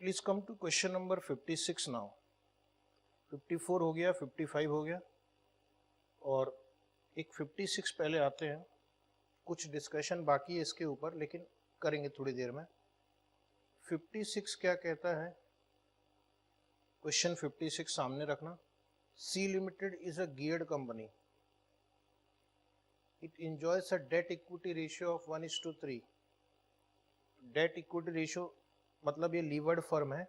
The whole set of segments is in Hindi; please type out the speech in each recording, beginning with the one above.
Please come to question number 56 now. 54 हो गया, 55 हो गया और एक 56 पहले आते हैं। कुछ डिस्कशन बाकी है इसके ऊपर, लेकिन करेंगे थोड़ी देर में। 56 क्या कहता है? क्वेश्चन 56 सामने रखना। C limited is a geared company. It enjoys a debt equity ratio of 1:3। Debt equity ratio मतलब ये लीवर्ड फर्म है।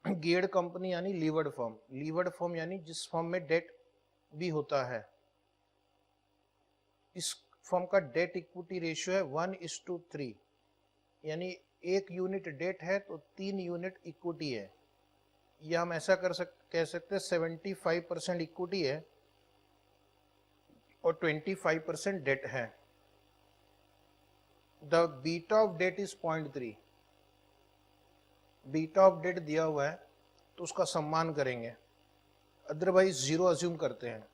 गियर्ड कंपनी यानी लीवर्ड फर्म। लीवर्ड फर्म यानी जिस फर्म में डेट भी होता है। इस फर्म का डेट इक्विटी रेशियो है 1:3, यानी 1 यूनिट डेट है तो 3 यूनिट इक्विटी है। या हम ऐसा कह सकते हैं 75% इक्विटी है और 25% डेट है। The beta of debt is 0.3। Beta of debt दिया हुआ है तो उसका सम्मान करेंगे, अदरवाइज 0 अज्यूम करते हैं।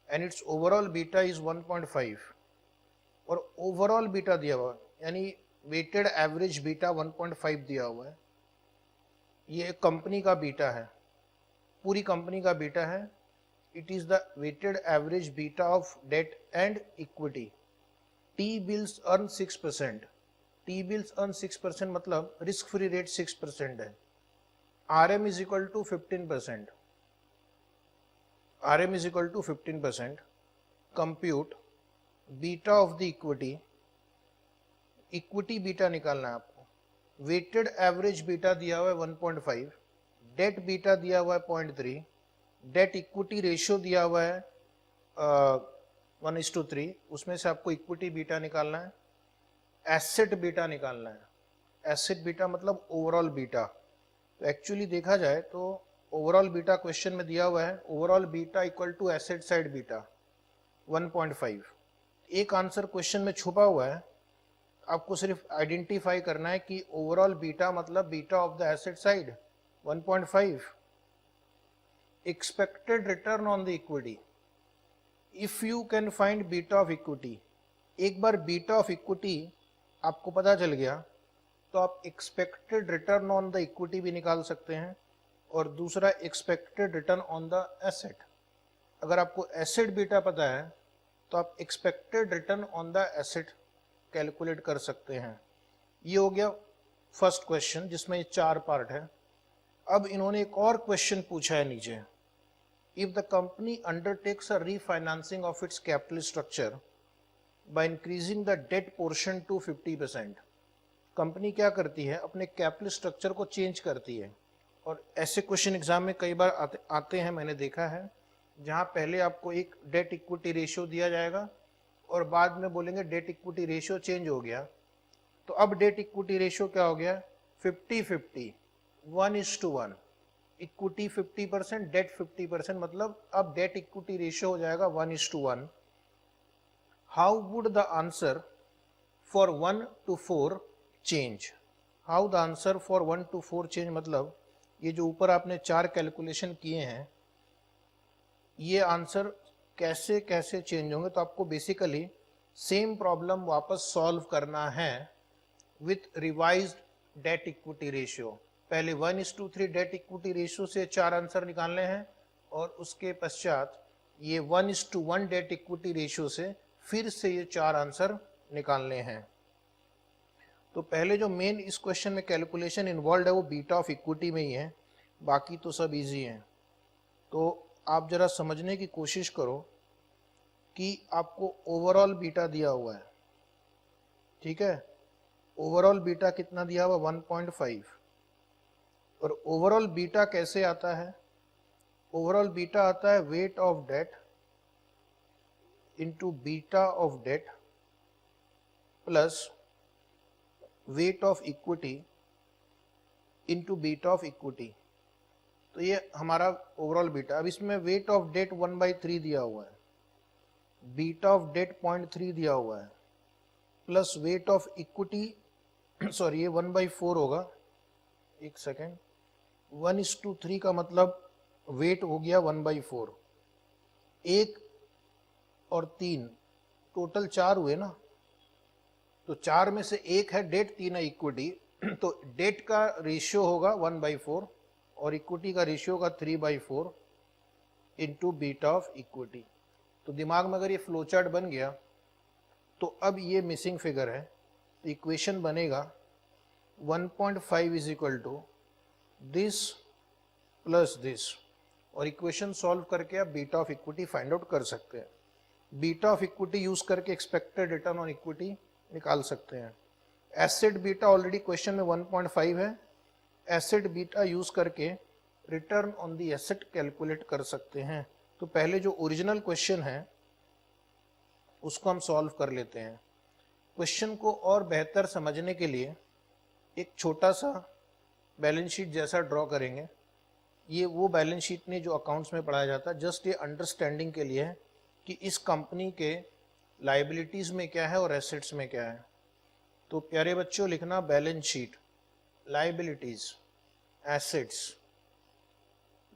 And it's overall beta is 1.5 और ओवरऑल बीटा दिया हुआ है, यानी वेटेड एवरेज बीटा 1.5 दिया हुआ है। ये कंपनी का बीटा है, पूरी कंपनी का बीटा है। It is the weighted average beta of debt and equity. T bills earn 6%। T bills earn 6% मतलब रिस्क फ्री रेट 6% है। RM is equal to 15%। RM is equal to 15%। Compute beta of the equity. Equity beta निकालना है आपको। वेटेड एवरेज बीटा दिया हुआ है 1.5, डेट बीटा दिया हुआ है 0.3, डेट इक्विटी रेशियो दिया हुआ है 1:3। उसमें से आपको इक्विटी बीटा निकालना है, एसेट बीटा निकालना है। एसेट बीटा मतलब ओवरऑल बीटा। तो एक्चुअली देखा जाए तो ओवरऑल बीटा क्वेश्चन में दिया हुआ है, overall beta equal to asset side beta 1.5। एक आंसर क्वेश्चन में छुपा हुआ है, आपको सिर्फ आइडेंटिफाई करना है कि ओवरऑल बीटा मतलब beta of the asset side 1.5। Expected return on the equity. If you can find beta of equity, एक बार बीटा ऑफ इक्विटी आपको पता चल गया तो आप expected return on the equity भी निकाल सकते हैं और दूसरा expected return on the asset. अगर आपको एसेट बीटा पता है तो आप expected return on the asset calculate कर सकते हैं। ये हो गया फर्स्ट क्वेश्चन जिसमें ये 4 पार्ट है। अब इन्होंने एक और क्वेश्चन पूछा है नीचे। If the company undertakes a refinancing of its capital structure by increasing the debt portion to 50%। Company क्या करती है, अपने कैपिटल स्ट्रक्चर को चेंज करती है। और ऐसे क्वेश्चन एग्जाम में कई बार आते हैं, मैंने देखा है, जहां पहले आपको एक डेट इक्विटी रेशियो दिया जाएगा और बाद में बोलेंगे डेट इक्विटी रेशियो चेंज हो गया। तो अब डेट इक्विटी रेशियो क्या हो गया? 50-50, 1:1। इक्विटी 50%, डेट 50%, मतलब अब डेट इक्विटी रेशियो हो जाएगा 1:1। How would the answer for 1 to 4 change? How the answer for 1 to 4 change मतलब ये जो ऊपर आपने 4 कैलकुलेशन किए हैं, ये आंसर कैसे कैसे चेंज होंगे। तो आपको बेसिकली सेम प्रॉब्लम वापस सॉल्व करना है with revised date equity ratio. पहले 1:3 डेट इक्विटी रेशियो से 4 आंसर निकालने हैं और उसके पश्चात ये 1:1 डेट इक्विटी रेशियो से फिर से ये 4 आंसर निकालने हैं। तो पहले जो मेन इस क्वेश्चन में कैलकुलेशन इन्वॉल्व है वो बीटा ऑफ इक्विटी में ही है, बाकी तो सब इजी है। तो आप जरा समझने की कोशिश करो कि आपको ओवरऑल बीटा दिया हुआ है, ठीक है। ओवरऑल बीटा कितना दिया हुआ? 1.5। और ओवरऑल बीटा कैसे आता है? ओवरऑल बीटा आता है weight of debt into beta of debt plus weight of equity into beta of equity. तो ये हमारा ओवरऑल बीटा। अब इसमें वेट ऑफ डेट 1/3 दिया हुआ है, बीटा ऑफ डेट 0.3 दिया हुआ है, plus weight of equity, sorry ये 1/4 होगा, एक सेकेंड, 1:3 का मतलब वेट हो गया 1/4, 1 और 3 टोटल 4 हुए ना, तो 4 में से 1 है डेट, 3 है इक्विटी, तो डेट का रेशियो होगा 1/4 और इक्विटी का रेशियो होगा 3/4 इंटू बीटा ऑफ इक्विटी। तो दिमाग में अगर ये फ्लो चार्ट बन गया तो अब ये मिसिंग फिगर है, तो इक्वेशन बनेगा 1.5 is equal to this plus this, और इक्वेशन सॉल्व करके आप beta of equity find out कर सकते हैं। बीटा ऑफ इक्विटी यूज करके एक्सपेक्टेड रिटर्न ऑन इक्विटी निकाल सकते हैं। एसेट बीटा ऑलरेडी क्वेश्चन में 1.5 है, एसेट बीटा यूज करके return on the asset calculate कर सकते हैं। तो पहले जो ओरिजिनल क्वेश्चन है उसको हम सॉल्व कर लेते हैं। क्वेश्चन को और बेहतर समझने के लिए एक छोटा सा बैलेंस शीट जैसा ड्रॉ करेंगे। ये वो बैलेंस शीट नहीं जो अकाउंट्स में पढ़ाया जाता है, जस्ट ये अंडरस्टैंडिंग के लिए है कि इस कंपनी के लाइबिलिटीज़ में क्या है और एसेट्स में क्या है। तो प्यारे बच्चों लिखना balance sheet, liabilities, assets,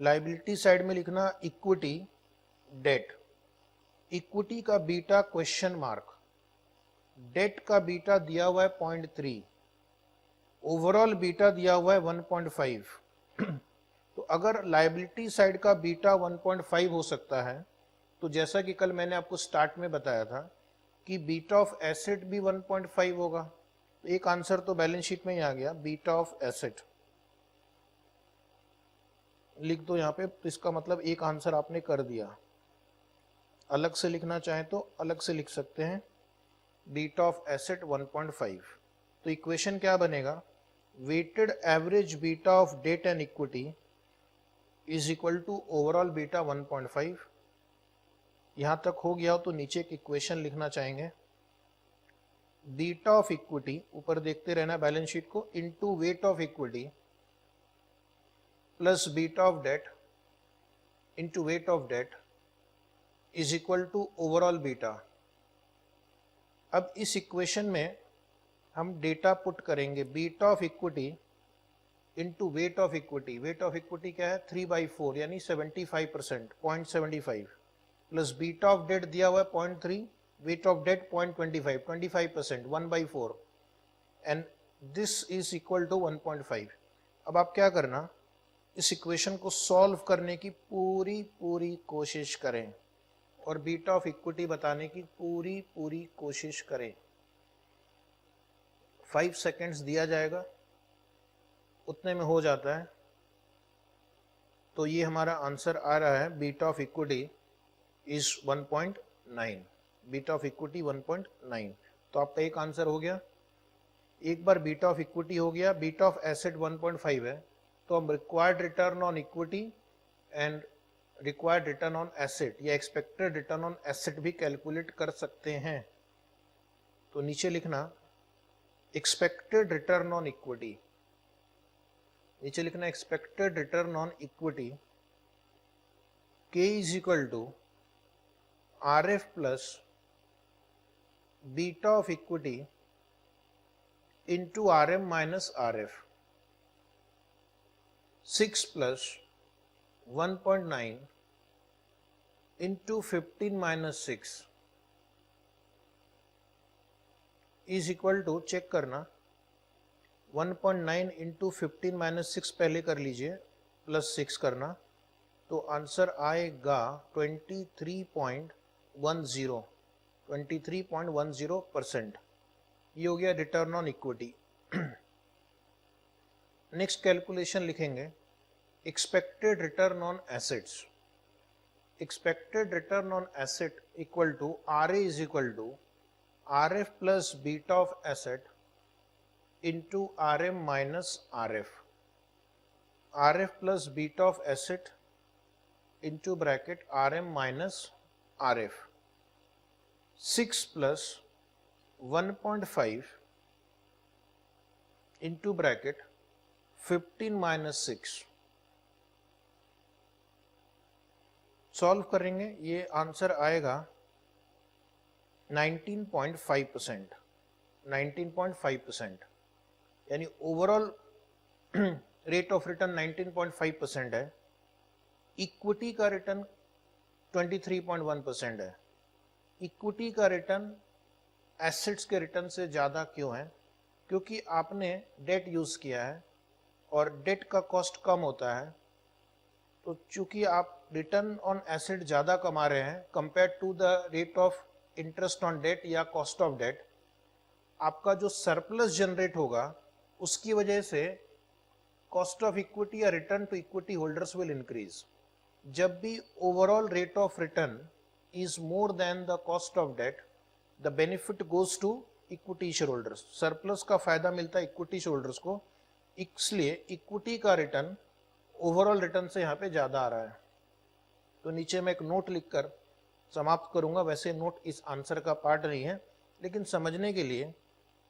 liability side में लिखना इक्विटी, डेट। इक्विटी का बीटा क्वेश्चन मार्क, डेट का बीटा दिया हुआ है 0.3, ओवरऑल बीटा दिया हुआ है 1.5। तो अगर लाइबिलिटी साइड का बीटा 1.5 हो सकता है, तो जैसा कि कल मैंने आपको स्टार्ट में बताया था कि बीटा ऑफ एसेट भी 1.5 होगा, तो एक आंसर तो बैलेंस शीट में ही आ गया, बीटा ऑफ एसेट लिख दो यहाँ पे, तो इसका मतलब एक आंसर आपने कर दिया। अलग से लिखना चाहें तो अलग से लिख सकते हैं, बीटा ऑफ एसेट 1.5। तो इक्वेशन क्या बनेगा, weighted average beta of debt and equity is equal to overall beta 1.5। यहाँ तक हो गया हो तो नीचे एक इक्वेशन लिखना चाहेंगे, बीटा ऑफ इक्विटी, ऊपर देखते रहना बैलेंस शीट को, into weight of equity plus beta of debt into weight of debt is equal to overall beta. अब इस इक्वेशन में हम डेटा पुट करेंगे, beta of equity into weight of equity. Weight of equity क्या है, 3/4 यानी 75%, 0.75, प्लस बीटा ऑफ डेट दिया हुआ है 0.3, weight of debt 0.25, 25%, 1/4, and this is equal to 1.5। अब आप क्या करना, इस इक्वेशन को सॉल्व करने की पूरी कोशिश करें और बीटा ऑफ इक्विटी बताने की पूरी कोशिश करें। 5 सेकेंड्स दिया जाएगा, उतने में हो जाता है। तो ये हमारा आंसर आ रहा है, beta of equity is 1.9, beta of equity 1.9। तो आपका एक आंसर हो गया। एक बार बीटा ऑफ इक्विटी हो गया, बीटा ऑफ एसेट 1.5 है, तो हम required return on equity and required return on asset या एक्सपेक्टेड रिटर्न ऑन एसेट भी कैलकुलेट कर सकते हैं। तो नीचे लिखना एक्सपेक्टेड रिटर्न ऑन इक्विटी, नीचे लिखना expected return on equity, K is equal to RF plus beta of equity into RM minus RF, 6 plus 1.9 into 15 minus 6 is equal to, check करना, 1.9 इंटू 15 माइनस 6 पहले कर लीजिए, प्लस 6 करना, तो आंसर आएगा 23.10%। ये हो गया return on equity. Next calculation लिखेंगे expected return on assets. Expected return on asset equal to RA is equal to RF plus beta of asset into RM minus RF, RF plus beta of asset into bracket RM minus RF, 6 plus 1.5 into bracket 15 minus 6। Solve करेंगे, ये आंसर आएगा 19.5%, 19.5%, यानी ओवरऑल रेट ऑफ रिटर्न 19.5% है, इक्विटी का रिटर्न 23.1% है। इक्विटी का रिटर्न एसेट्स के रिटर्न से ज़्यादा क्यों है? क्योंकि आपने डेट यूज़ किया है और डेट का कॉस्ट कम होता है, तो चूंकि आप रिटर्न ऑन एसेट ज़्यादा कमा रहे हैं compare to the rate of interest on debt या कॉस्ट ऑफ डेट, आपका जो सरप्लस जनरेट होगा उसकी वजह से कॉस्ट ऑफ इक्विटी या return to equity holders will increase. जब भी overall rate of return is more than the cost of debt, the benefit goes to equity share holders. Surplus का फायदा मिलता है इक्विटी शेयर होल्डर्स को, इसलिए इक्विटी का रिटर्न ओवरऑल रिटर्न से यहाँ पे ज्यादा आ रहा है। तो नीचे मैं एक नोट लिखकर समाप्त करूंगा। वैसे नोट इस आंसर का पार्ट नहीं है, लेकिन समझने के लिए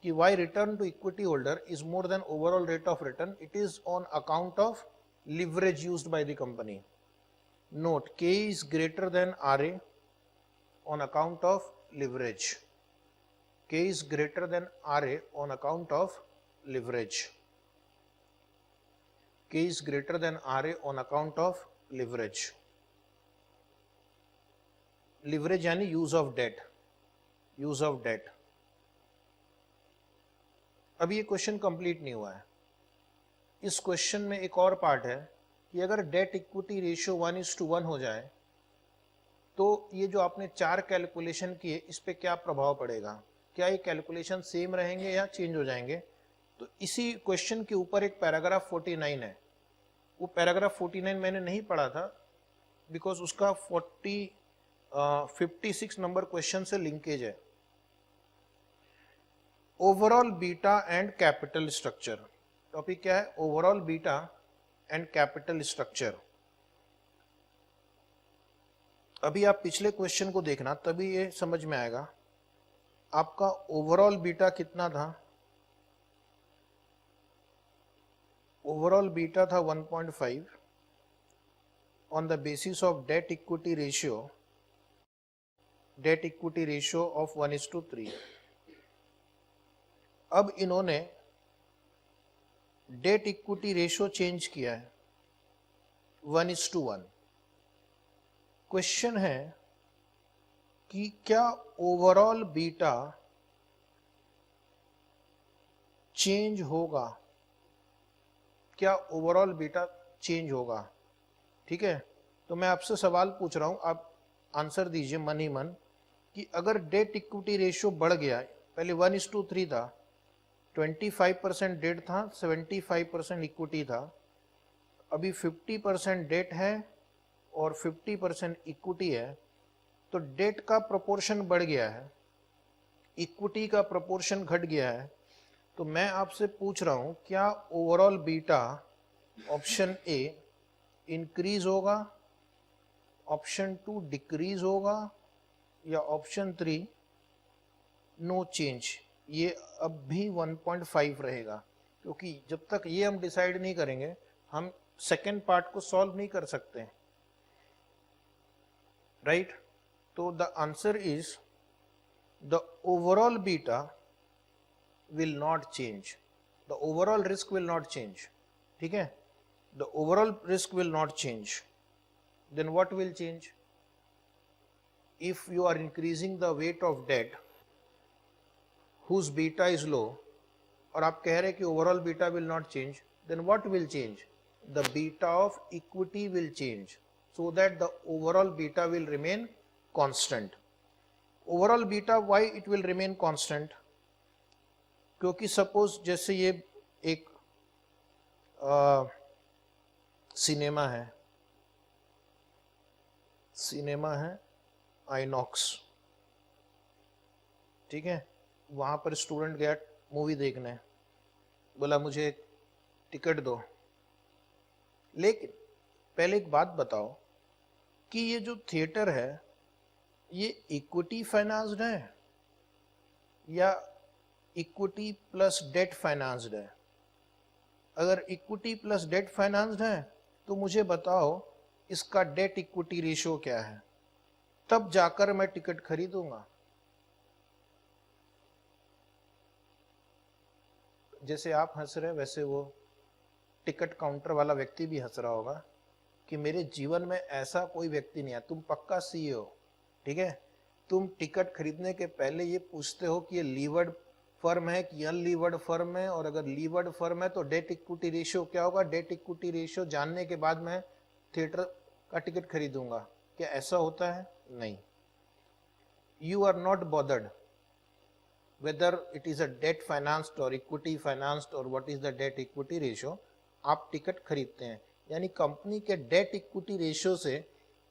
कि why return to equity holder is more than overall rate of return, it is on account of leverage used by the company. Note K is greater than RA on account of leverage. K is greater than RA on account of leverage. K is greater than RA on account of leverage. Leverage यानी use of debt, use of debt. अब ये क्वेश्चन कंप्लीट नहीं हुआ है। इस क्वेश्चन में एक और पार्ट है कि अगर डेट इक्विटी रेशियो 1:1 हो जाए तो ये जो आपने 4 कैलकुलेशन किए इस पे क्या प्रभाव पड़ेगा, क्या ये कैलकुलेशन सेम रहेंगे या चेंज हो जाएंगे। तो इसी क्वेश्चन के ऊपर एक पैराग्राफ 49 है। वो पैराग्राफ 49 मैंने नहीं पढ़ा था बिकॉज उसका 56 नंबर क्वेश्चन से लिंकेज है। Overall beta and capital structure, topic क्या है? Overall beta and capital structure. अभी आप पिछले क्वेश्चन को देखना तभी ये समझ में आएगा। आपका ओवरऑल बीटा कितना था? ओवरऑल बीटा था 1.5 on the basis of date equity ratio, date equity ratio of 1:3। अब इन्होंने डेट इक्विटी रेशियो चेंज किया है 1:1। क्वेश्चन है कि क्या ओवरऑल बीटा चेंज होगा? क्या ओवरऑल बीटा चेंज होगा? ठीक है, तो मैं आपसे सवाल पूछ रहा हूं, आप आंसर दीजिए मन ही मन कि अगर डेट इक्विटी रेशियो बढ़ गया, पहले 1:3 था, 25% डेट था, 75% इक्विटी था, अभी 50% डेट है और 50% इक्विटी है, तो डेट का प्रोपोर्शन बढ़ गया है, इक्विटी का प्रोपोर्शन घट गया है। तो मैं आपसे पूछ रहा हूं क्या overall beta option A increase होगा, ऑप्शन 2 डिक्रीज होगा या ऑप्शन 3 नो चेंज? ये अब भी 1.5 रहेगा, क्योंकि जब तक ये हम डिसाइड नहीं करेंगे हम सेकेंड पार्ट को सॉल्व नहीं कर सकते, राइट? तो the answer is the overall beta will not change, the overall risk will not change. ठीक है, the overall risk will not change. Then what will change? If you are increasing the weight of debt whose beta is low, और आप कह रहे कि overall beta will not change, then what will change? The beta of equity will change so that the overall beta will remain constant. Overall beta why it will remain constant? क्योंकि सपोज जैसे ये एक सिनेमा है, सिनेमा है आइनॉक्स, ठीक है, वहां पर स्टूडेंट गया मूवी देखने, बोला मुझे टिकट दो। लेकिन पहले एक बात बताओ कि ये जो थिएटर है ये इक्विटी फाइनेंस्ड है या इक्विटी प्लस डेट फाइनेंस्ड है? अगर इक्विटी प्लस डेट फाइनेंस्ड है तो मुझे बताओ इसका डेट इक्विटी रेशियो क्या है, तब जाकर मैं टिकट खरीदूंगा। जैसे आप हंस रहे वैसे वो टिकट काउंटर वाला व्यक्ति भी हंस रहा होगा कि मेरे जीवन में ऐसा कोई व्यक्ति नहीं है। तुम पक्का सीईओ, ठीक है, तुम टिकट खरीदने के पहले ये पूछते हो कि ये लीवर्ड फर्म है कि अनलीवर्ड फर्म है, और अगर लीवर्ड फर्म है तो डेट इक्विटी रेशियो क्या होगा। डेट इक्विटी रेशियो जानने के बाद मैं थिएटर का टिकट खरीदूंगा। क्या ऐसा होता है? नहीं। You are not bothered whether it is a debt financed or equity financed or what is the debt equity ratio, आप टिकट खरीदते हैं। यानी कंपनी के डेट इक्विटी रेशियो से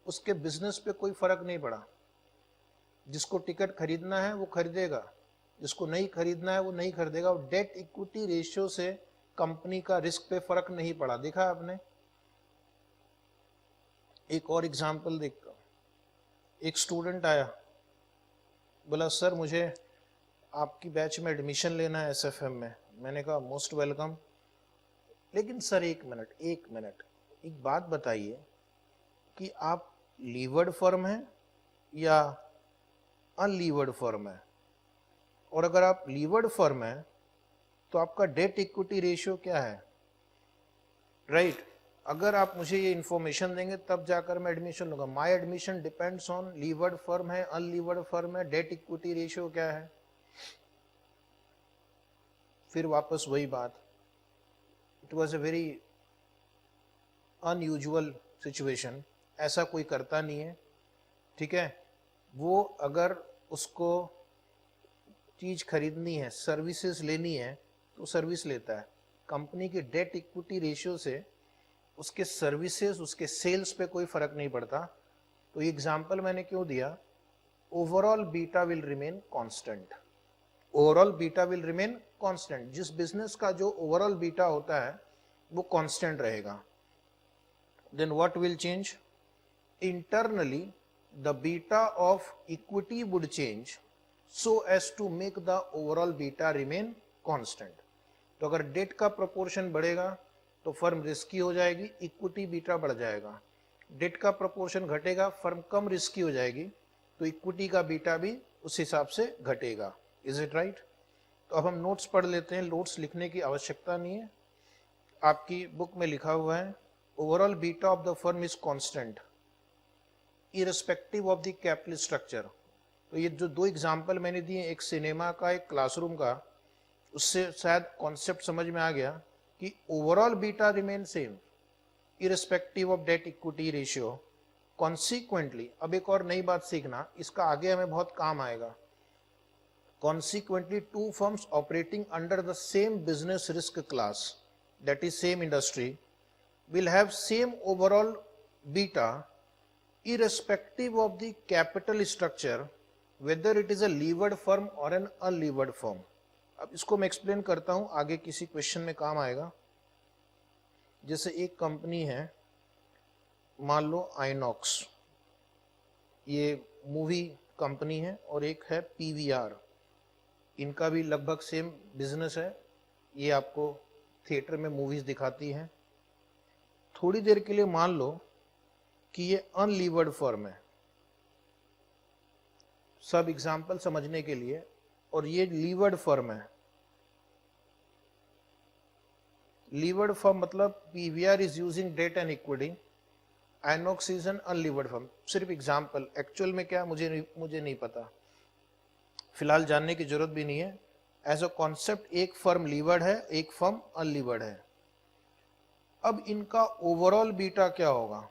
उसके बिजनेस पे कोई फर्क नहीं पड़ा। जिसको टिकट खरीदना है वो खरीदेगा, जिसको नहीं खरीदना है वो नहीं खरीदेगा। और डेट इक्विटी रेशियो से कंपनी का रिस्क पे फर्क नहीं पड़ा। देखा आपने? एक और एग्जांपल देखो, एक स्टूडेंट आया, बोला सर मुझे आपकी बैच में एडमिशन लेना है एसएफएम में। मैंने कहा मोस्ट वेलकम, लेकिन सर एक मिनट एक बात बताइए कि आप लीवर्ड फर्म है या अनलीवर्ड फर्म है, और अगर आप लीवर्ड फर्म है तो आपका डेट इक्विटी रेशियो क्या है, राइट? अगर आप मुझे ये इंफॉर्मेशन देंगे तब जाकर मैं एडमिशन लूंगा। My admission depends on levered firm है, अनलीवर्ड फर्म है, डेट इक्विटी रेशियो क्या है। फिर वापस वही बात, it was a very unusual situation, ऐसा कोई करता नहीं है, ठीक है। वो अगर उसको चीज खरीदनी है, सर्विसेज लेनी है तो सर्विस लेता है। कंपनी की डेट इक्विटी रेशियो से उसके सर्विसेज, उसके सेल्स पे कोई फर्क नहीं पड़ता। तो ये एग्जांपल मैंने क्यों दिया? Overall beta will remain constant. Overall beta will remain constant. जिस बिजनेस का जो ओवरऑल बीटा होता है वो कांस्टेंट रहेगा। Then what will change? Internally the beta of equity would change so as to make the overall beta remain constant. तो अगर डेट का प्रोपोर्शन बढ़ेगा तो फर्म रिस्की हो जाएगी, इक्विटी बीटा बढ़ जाएगा। डेट का प्रोपोर्शन घटेगा, फर्म कम रिस्की हो जाएगी, तो इक्विटी का बीटा भी उस हिसाब से घटेगा। Is it right? तो अब हम नोट्स पढ़ लेते हैं। नोट्स लिखने की आवश्यकता नहीं है, आपकी बुक में लिखा हुआ है overall beta of the firm is constant irrespective of the capital structure. तो ये जो दो एग्जांपल मैंने दिए, एक सिनेमा का एक क्लासरूम का, उससे शायद कॉन्सेप्ट समझ में आ गया कि overall beta remain same irrespective of date equity ratio. Consequently, अब एक और नई बात सीखना, इसका आगे हमें बहुत काम आएगा। Consequently, two firms operating under the same business risk class, that is same industry, will have same overall beta irrespective of the capital structure, whether it is a levered firm or an unlevered firm. अब इसको मैं एक्सप्लेन करता हूं, आगे किसी क्वेश्चन में काम आएगा। जैसे एक कंपनी है, मान लो आइनॉक्स, ये मूवी कंपनी है, और एक है पीवीआर, इनका भी लगभग सेम बिजनेस है। ये आपको थिएटर में मूवीज दिखाती हैं। थोड़ी देर के लिए मान लो कि ये अनलीवर्ड फर्म है, सब एग्जांपल समझने के लिए, और ये लीवर्ड फर्म है। लीवर्ड फर्म मतलब PVR is using debt and equity, INOX is an unlevered firm. सिर्फ एग्जांपल, एक्चुअल में क्या मुझे नहीं पता, फिलहाल जानने की जरूरत भी नहीं है। एज अ कॉन्सेप्ट एक फर्म लीवर्ड है, एक फर्म अनलीवर्ड है। अब इनका ओवरऑल बीटा क्या होगा?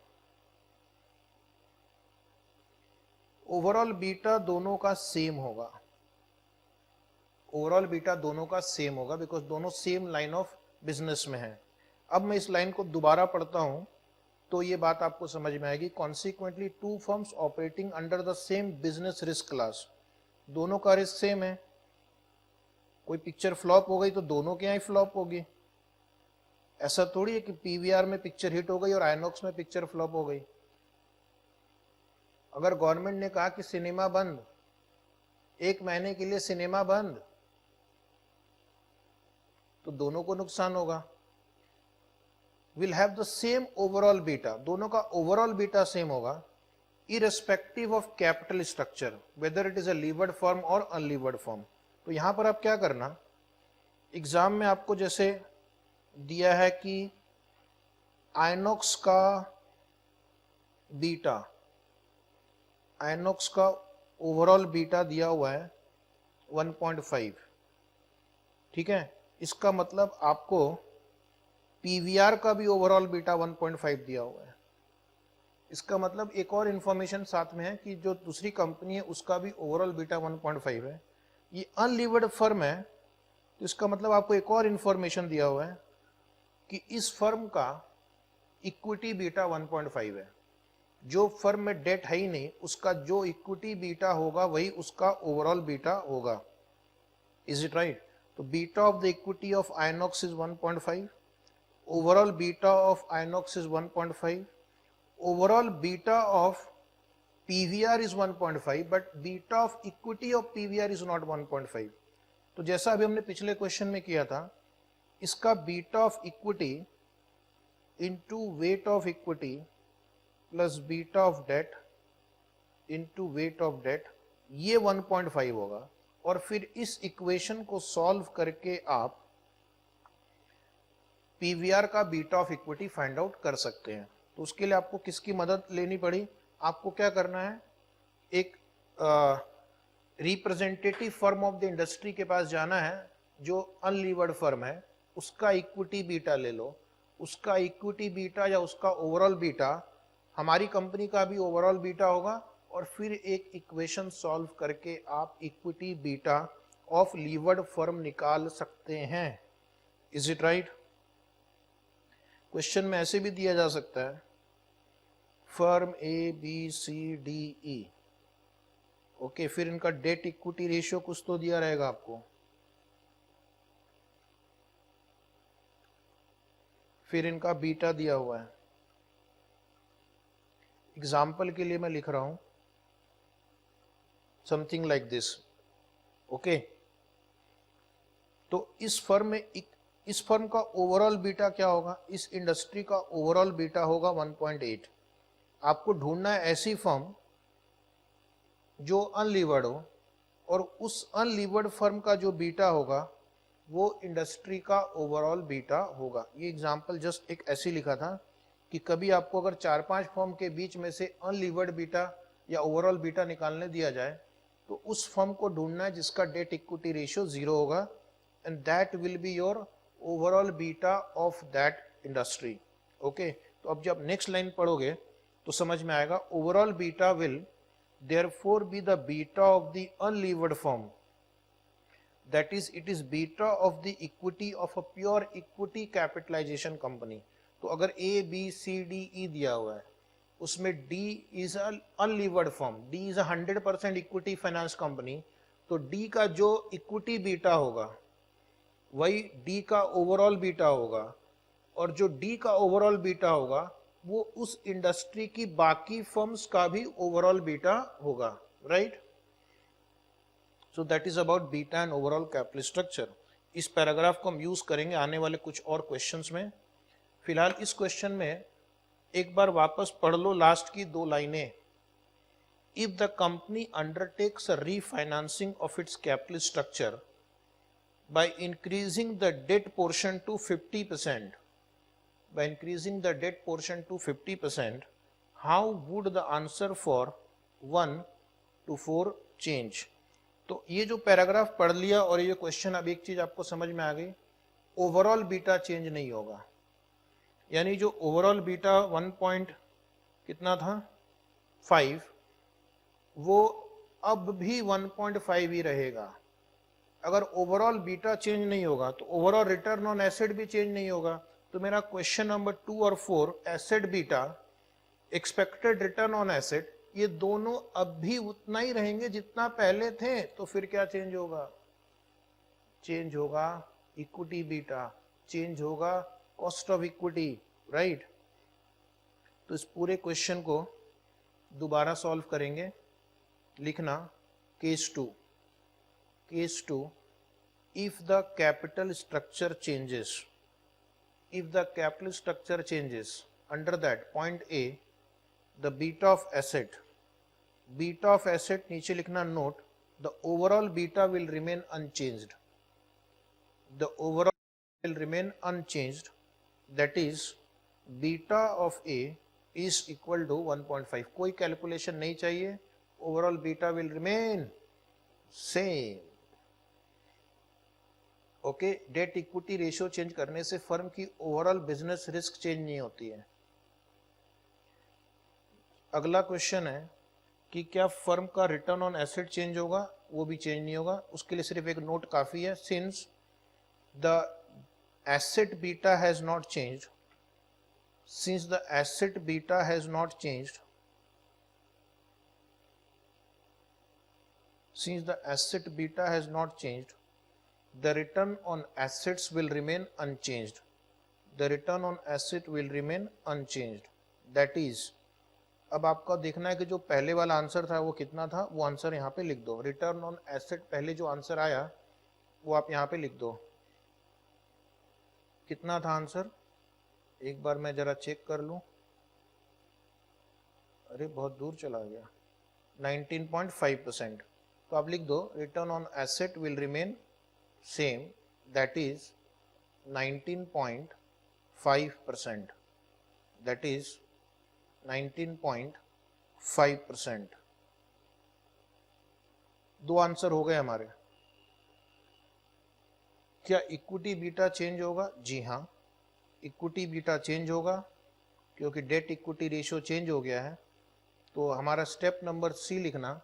ओवरऑल बीटा दोनों का सेम होगा। ओवरऑल बीटा दोनों का सेम होगा बिकॉज दोनों सेम लाइन ऑफ बिजनेस में है। अब मैं इस लाइन को दोबारा पढ़ता हूं तो ये बात आपको समझ में आएगी। Consequently two firms operating under the same business risk class, दोनों का रिस्क सेम है। कोई पिक्चर फ्लॉप हो गई तो दोनों के यहाँ ही फ्लॉप होगी। ऐसा थोड़ी है कि पीवीआर में पिक्चर हिट हो गई और आइनॉक्स में पिक्चर फ्लॉप हो गई। अगर गवर्नमेंट ने कहा कि सिनेमा बंद, 1 महीने के लिए सिनेमा बंद, तो दोनों को नुकसान होगा। Will have the same overall beta, दोनों का ओवरऑल बीटा सेम होगा irrespective of capital structure, whether it is a levered firm or unlevered firm। तो यहां पर आप क्या करना, एग्जाम में आपको जैसे दिया है कि आइनॉक्स का बीटा, आइनॉक्स का ओवरऑल बीटा दिया हुआ है 1.5, ठीक है। इसका मतलब आपको पीवीआर का भी ओवरऑल बीटा 1.5 दिया हुआ है। इसका मतलब एक और इंफॉर्मेशन साथ में है कि जो दूसरी कंपनी है उसका भी ओवरऑल बीटा 1.5 है। ये अनलीवर्ड फर्म है, तो इसका मतलब आपको एक और इंफॉर्मेशन दिया हुआ है कि इस फर्म का इक्विटी बीटा 1.5 है। जो फर्म में डेट है ही नहीं, उसका जो इक्विटी बीटा होगा वही उसका ओवरऑल बीटा होगा। Is it right? तो beta of the equity of Inox is 1.5, overall beta of Inox is 1.5, overall beta of PVR is 1.5 but beta of equity of PVR is not 1.5। तो जैसा अभी हमने पिछले क्वेश्चन में किया था, इसका beta of equity into weight of equity plus beta of debt into weight of debt, ये 1.5 होगा। और फिर इस इक्वेशन को सॉल्व करके आप पीवीआर का beta of equity find out कर सकते हैं। तो उसके लिए आपको किसकी मदद लेनी पड़ी? आपको क्या करना है, एक representative firm of the industry के पास जाना है जो अनलीवर्ड फर्म है, उसका इक्विटी बीटा ले लो। उसका इक्विटी बीटा या उसका ओवरऑल बीटा हमारी कंपनी का भी ओवरऑल बीटा होगा, और फिर एक इक्वेशन सॉल्व करके आप equity beta of levered firm निकाल सकते हैं। Is it right? क्वेश्चन में ऐसे भी दिया जा सकता है, firm A B C D E, okay, फिर इनका डेट इक्विटी रेशियो कुछ तो दिया रहेगा आपको, फिर इनका बीटा दिया हुआ है। एग्जाम्पल के लिए मैं लिख रहा हूं समथिंग लाइक दिस, ओके। तो इस फर्म का ओवरऑल बीटा क्या होगा? इस इंडस्ट्री का ओवरऑल बीटा होगा 1.8। आपको ढूंढना है ऐसी फर्म जो अनलीवर्ड हो, और उस अनलीवर्ड फर्म का जो बीटा होगा वो इंडस्ट्री का ओवरऑल बीटा होगा। ये एग्जांपल जस्ट एक ऐसी लिखा था कि कभी आपको अगर 4-5 फर्म के बीच में से अनलीवर्ड बीटा या ओवरऑल बीटा निकालने दिया जाए, तो उस फर्म को ढूंढना है जिसका डेट इक्विटी रेशियो 0 होगा, and that will be your overall beta of that industry, okay. तो अब जब नेक्स्ट लाइन पढ़ोगे तो समझ में आएगा, overall beta will therefore be the beta of the unlevered firm, that is it is beta of the equity of a pure equity capitalization company। तो अगर A B C D E दिया हुआ है, उसमें D is a unlevered firm, D is a 100% equity finance company, तो D का जो इक्विटी बीटा होगा वही D का ओवरऑल बीटा होगा, और जो D का ओवरऑल बीटा होगा वो उस इंडस्ट्री की बाकी फर्म्स का भी ओवरऑल बीटा होगा, right. So that is about beta and overall capital structure. इस पैराग्राफ को हम यूज करेंगे आने वाले कुछ और क्वेश्चंस में। फिलहाल इस क्वेश्चन में एक बार वापस पढ़ लो लास्ट की 2 लाइनें। If the company undertakes a refinancing of its capital structure by increasing the debt portion to 50%, by increasing the debt portion to 50%, how would the answer for 1 to 4 change? तो ये जो पैराग्राफ पढ़ लिया और ये क्वेश्चन, अब एक चीज आपको समझ में आ गई, ओवरऑल बीटा चेंज नहीं होगा। यानी जो ओवरऑल बीटा 1 पॉइंट कितना था 5, वो अब भी 1.5 ही रहेगा। अगर ओवरऑल बीटा चेंज नहीं होगा तो ओवरऑल रिटर्न ऑन एसेट भी चेंज नहीं होगा। तो मेरा क्वेश्चन नंबर 2 और 4, asset beta, expected return on asset, ये दोनों अब भी उतना ही रहेंगे जितना पहले थे। तो फिर क्या चेंज होगा? चेंज होगा इक्विटी बीटा, चेंज होगा कॉस्ट ऑफ इक्विटी, राइट। तो इस पूरे क्वेश्चन को दोबारा सॉल्व करेंगे। लिखना case 2, if the capital structure changes, if the capital structure changes, under that point A, the beta of asset नीचे लिखना note, the overall beta will remain unchanged, the overall will remain unchanged, that is beta of A is equal to 1.5. कोई कैलकुलेशन नहीं चाहिए, overall beta will remain same. Okay, date equity ratio change करने से फर्म की ओवरऑल बिजनेस रिस्क चेंज नहीं होती है. अगला क्वेश्चन है कि क्या फर्म का रिटर्न ऑन एसेट चेंज होगा? वो भी चेंज नहीं होगा. उसके लिए सिर्फ एक नोट काफी है. Since the asset beta has not changed, since the asset beta has not changed, since the asset beta has not changed, the return on assets will remain unchanged. The return on asset will remain unchanged. That is, अब आपका देखना है कि जो पहले वाला आंसर था वो कितना था, वो आंसर यहाँ पे लिख दो. रिटर्न ऑन एसेट पहले जो आंसर आया वो आप यहाँ पे लिख दो. कितना था आंसर? एक बार मैं जरा चेक कर लूं. अरे बहुत दूर चला गया. 19.5%. तो आप लिख दो return on asset will remain same, that is 19.5%. That is 19.5%. दो आंसर हो गए हमारे. क्या इक्विटी बीटा चेंज होगा? जी हाँ, इक्विटी बीटा चेंज होगा क्योंकि डेट इक्विटी रेशियो चेंज हो गया है. तो हमारा स्टेप नंबर सी लिखना.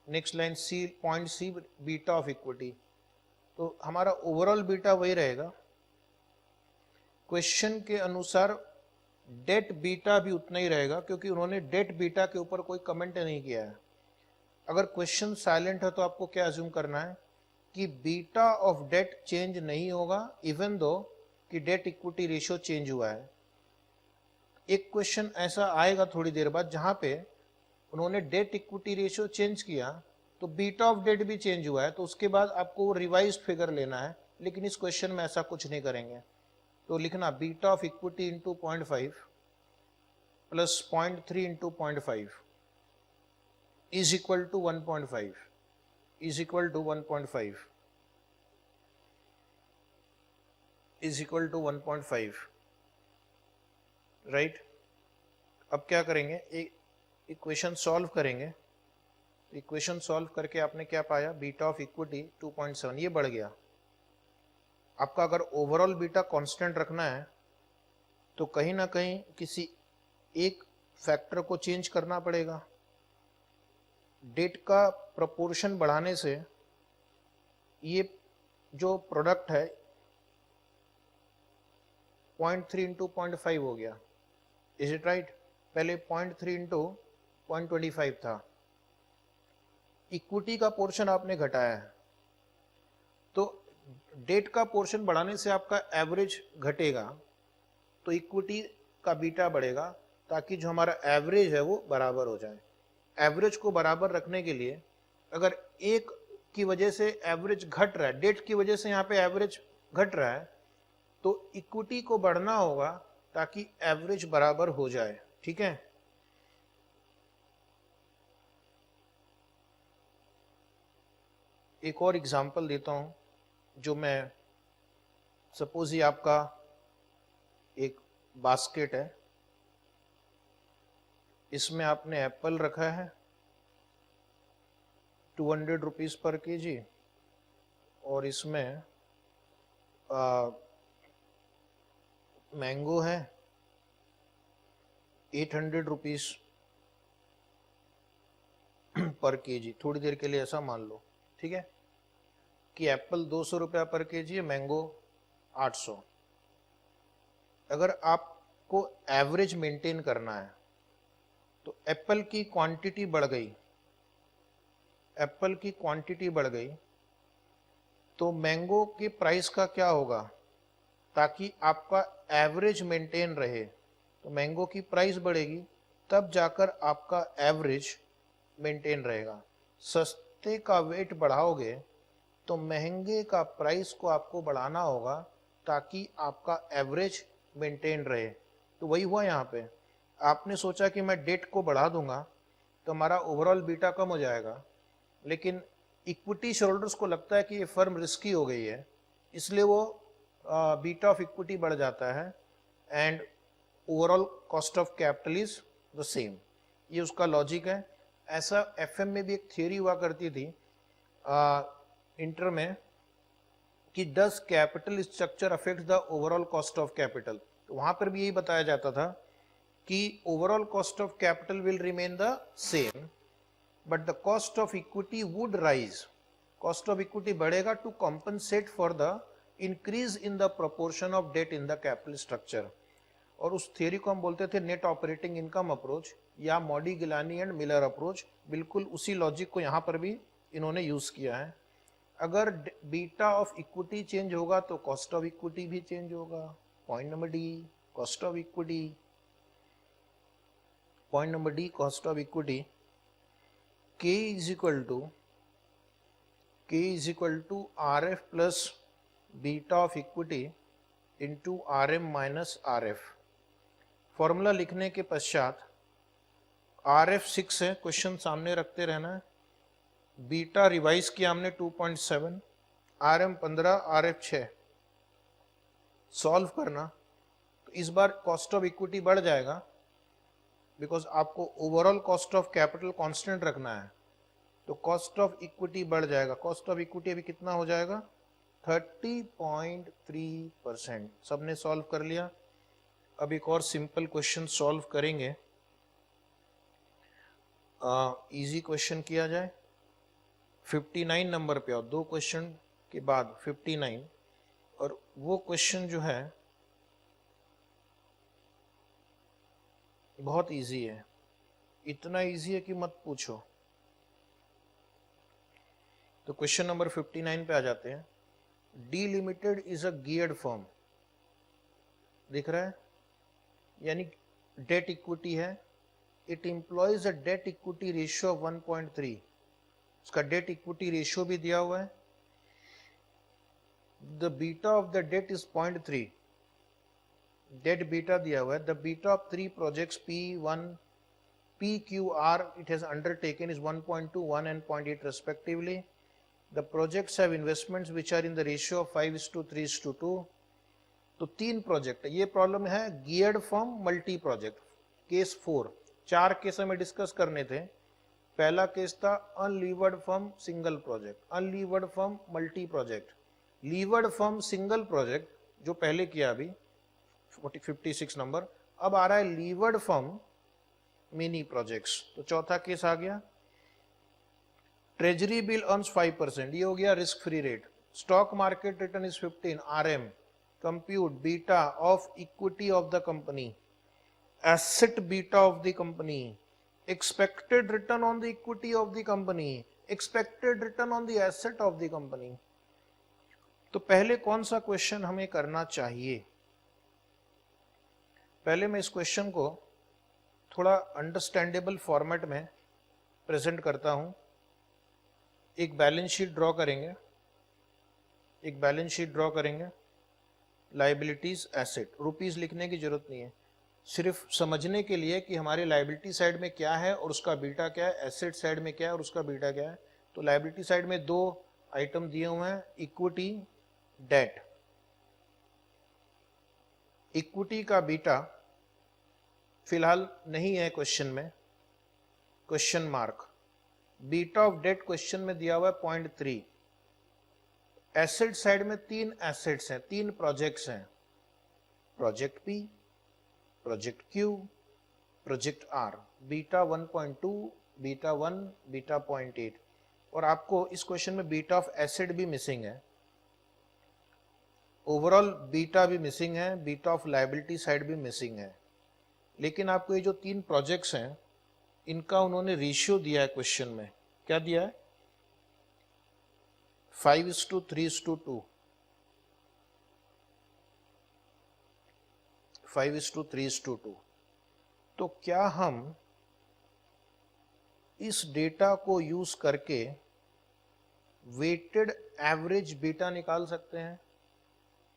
Next line C, point C, beta of equity. तो हमारा ओवरऑल बीटा वही रहेगा. क्वेश्चन के अनुसार डेट बीटा भी उतना ही रहेगा क्योंकि उन्होंने डेट बीटा के ऊपर कोई कमेंट नहीं किया है. अगर क्वेश्चन साइलेंट है तो आपको क्या अज्यूम करना है कि बीटा ऑफ डेट चेंज नहीं होगा इवन दो कि डेट इक्विटी रेशियो चेंज हुआ है. एक क्वेश्चन ऐसा आएगा थोड़ी देर बाद जहां पे उन्होंने डेट इक्विटी रेशियो चेंज किया तो बीटा ऑफ डेट भी चेंज हुआ है, तो उसके बाद आपको रिवाइज्ड फिगर लेना है. लेकिन इस क्वेश्चन में ऐसा कुछ नहीं करेंगे. तो लिखना beta of equity into 0.5 plus 0.3 into 0.5 is equal to 1.5, is equal to 1.5, is equal to 1.5. Right. अब क्या करेंगे, एक इक्वेशन सॉल्व करेंगे. इक्वेशन सॉल्व करके आपने क्या पाया? Beta of equity 2.7. ये बढ़ गया आपका. अगर ओवरऑल बीटा कांस्टेंट रखना है तो कहीं ना कहीं किसी एक फैक्टर को चेंज करना पड़ेगा. डेट का प्रोपोर्शन बढ़ाने से ये जो प्रोडक्ट है 0.3 इंटू 0.5 हो गया. Is it right? पहले 0.3 इंटू 0.25 था. इक्विटी का पोर्शन आपने घटाया है तो डेट का पोर्शन बढ़ाने से आपका एवरेज घटेगा तो इक्विटी का बीटा बढ़ेगा ताकि जो हमारा एवरेज है वो बराबर हो जाए. एवरेज को बराबर रखने के लिए अगर एक की वजह से एवरेज घट रहा है, डेट की वजह से यहाँ पे एवरेज घट रहा है, तो इक्विटी को बढ़ना होगा ताकि एवरेज बराबर हो जाए. ठीक है. एक और एग्जांपल देता हूं जो मैं, सपोज ये आपका एक बास्केट है, इसमें आपने एप्पल रखा है 200 रुपीज पर केजी और इसमें मैंगो है 800 रुपीज पर केजी. थोड़ी देर के लिए ऐसा मान लो. ठीक है कि एप्पल 200 रुपया पर केजी है, मैंगो 800. अगर आपको एवरेज मेंटेन करना है तो एप्पल की क्वांटिटी बढ़ गई, एप्पल की क्वांटिटी बढ़ गई तो मैंगो के प्राइस का क्या होगा? ताकि आपका एवरेज मेंटेन रहे तो मैंगो की प्राइस बढ़ेगी, तब जाकर आपका एवरेज मेंटेन रहेगा. सस्ते का वेट बढ़ाओगे तो महंगे का प्राइस को आपको बढ़ाना होगा ताकि आपका एवरेज मेंटेन रहे. तो वही हुआ यहाँ पे. आपने सोचा कि मैं डेट को बढ़ा दूंगा तो हमारा ओवरऑल बीटा कम हो जाएगा, लेकिन इक्विटी शेयरहोल्डर्स को लगता है कि ये फर्म रिस्की हो गई है इसलिए वो बीटा ऑफ इक्विटी बढ़ जाता है and overall cost of capital is the same. ये उसका लॉजिक है। ऐसा एफएम में भी एक थियरी हुआ करती थी इंटर में कि does capital structure affect the overall cost of capital. तो वहां पर भी यही बताया जाता था कि overall cost of capital will remain the same but the cost of equity would rise. Cost of equity बढ़ेगा to compensate for the increase in the proportion of debt in the capital structure. और उस थियरी को हम बोलते थे नेट ऑपरेटिंग इनकम अप्रोच या मॉडी गिलानी एंड मिलर अप्रोच। बिल्कुल उसी लॉजिक को यहाँ पर भी इन्होंने यूज किया है। अगर बीटा ऑफ इक्विटी चेंज होगा तो कॉस्ट ऑफ इक्विटी भी चेंज होगा। Point number D, cost of equity. Point number D, cost of equity. K is equal to RF plus beta of equity into RM minus RF। Formula लिखने के पश्चात RF 6 है, क्वेश्चन सामने रखते रहना है। बीटा रिवाइज किया हमने 2.7, RM 15, RF 6। सॉल्व करना तो इस बार कॉस्ट ऑफ इक्विटी बढ़ जाएगा बिकॉज आपको overall cost of capital constant रखना है, तो कॉस्ट ऑफ इक्विटी बढ़ जाएगा। कॉस्ट ऑफ इक्विटी अभी कितना हो जाएगा 30.3%। सबने सॉल्व कर लिया। अब एक और सिंपल क्वेश्चन सॉल्व करेंगे। इजी क्वेश्चन किया जाए। 59 नंबर पे आओ, 2 क्वेश्चन के बाद 59। और वो क्वेश्चन जो है बहुत इजी है, इतना इजी है कि मत पूछो। तो क्वेश्चन नंबर 59 पे आ जाते हैं। D limited is a geared firm, दिख रहा है, यानी डेट इक्विटी है। It employs a debt equity ratio of 1.3। उसका डेट इक्विटी रेशियो भी दिया हुआ है। The beta of the debt is 0.3। Debt beta दिया हुआ है। The beta of 3 projects P1 PQR it has undertaken is 1.2, 1 and 0.8 respectively. The projects have investments which are in the ratio of 5:3:2। तो 3 प्रोजेक्ट है। ये प्रॉब्लम है geared firm multi project. Case 4, 4 case हमें डिस्कस करने थे। पहला केस था unlevered firm single project, unlevered firm multi project, levered firm single project जो पहले किया अभी 56 नंबर। अब आ रहा है लीवर्ड फर्म मिनी प्रोजेक्ट्स। तो चौथा केस आ गया। ट्रेजरी बिल अर्न्स 5%, ये हो गया risk free rate. Stock market return is 15, RM। Compute beta of equity of the company, asset beta of the company, expected return on the equity of the company, expected return on the asset of the company. तो पहले कौन सा क्वेश्चन हमें करना चाहिए? पहले मैं इस क्वेश्चन को थोड़ा अंडरस्टैंडेबल फॉर्मेट में प्रेजेंट करता हूं। एक बैलेंस शीट ड्रॉ करेंगे, एक बैलेंस शीट ड्रॉ करेंगे। लायबिलिटीज एसेट, रुपीस लिखने की जरूरत नहीं है, सिर्फ समझने के लिए कि हमारे लायबिलिटी साइड में क्या है और उसका बीटा क्या है, एसेट साइड में क्या है और उसका बीटा क्या है। तो लायबिलिटी साइड में 2 आइटम दिए हुए हैं, इक्विटी, डेट। इक्विटी का बीटा फिलहाल नहीं है क्वेश्चन में, question mark. Beta of debt question में दिया हुआ है 0.3। एसेट साइड में 3 एसेट्स हैं, 3 प्रोजेक्ट्स हैं, project P, project Q, project R। Beta 1.2, beta 1, beta 0.8। और आपको इस क्वेश्चन में बीटा ऑफ एसेट भी मिसिंग है, ओवरऑल बीटा भी मिसिंग है, बीटा ऑफ लायबिलिटी साइड भी मिसिंग है। लेकिन आपको ये जो 3 प्रोजेक्ट्स हैं इनका उन्होंने रेशियो दिया है क्वेश्चन में। क्या दिया है? 5:3:2, 5:3:2। तो क्या हम इस डेटा को यूज करके वेटेड एवरेज बीटा निकाल सकते हैं?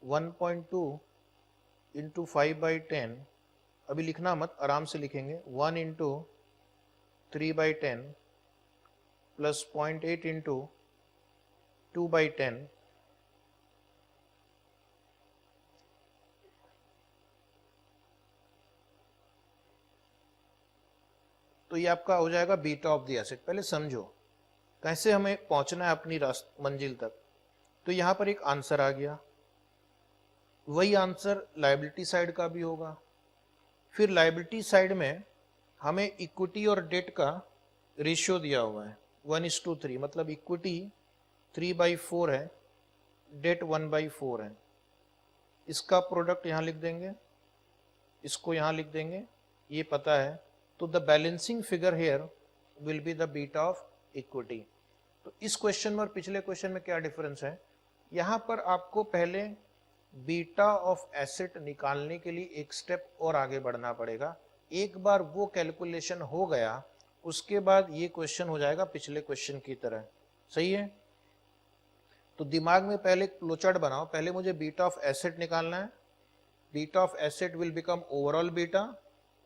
1.2 इंटू 5/10, अभी लिखना मत, आराम से लिखेंगे। 1 इंटू 3/10 प्लस 0.8 इंटू 2/10 तो ये आपका हो जाएगा बीटा ऑफ द एसेट। पहले समझो कैसे हमें पहुंचना है अपनी मंजिल तक। तो यहां पर एक आंसर आ गया, वही आंसर लायबिलिटी साइड का भी होगा। फिर लायबिलिटी साइड में हमें इक्विटी और डेट का रेशियो दिया हुआ है 1:3, मतलब इक्विटी 3/4 है, डेट 1/4 है। इसका प्रोडक्ट यहां लिख देंगे, इसको यहां लिख देंगे, ये पता है। तो the balancing figure here will be the beta of equity. तो इस क्वेश्चन में और पिछले क्वेश्चन में क्या डिफरेंस है, यहां पर आपको पहले बीटा ऑफ एसेट निकालने के लिए एक स्टेप और आगे बढ़ना पड़ेगा। एक बार वो कैलकुलेशन हो गया, उसके बाद ये क्वेश्चन हो जाएगा पिछले क्वेश्चन की तरह। सही है? तो दिमाग में पहले एक फ्लोचार्ट बनाओ। पहले मुझे बीटा ऑफ एसेट निकालना है। Beta of asset will become overall beta.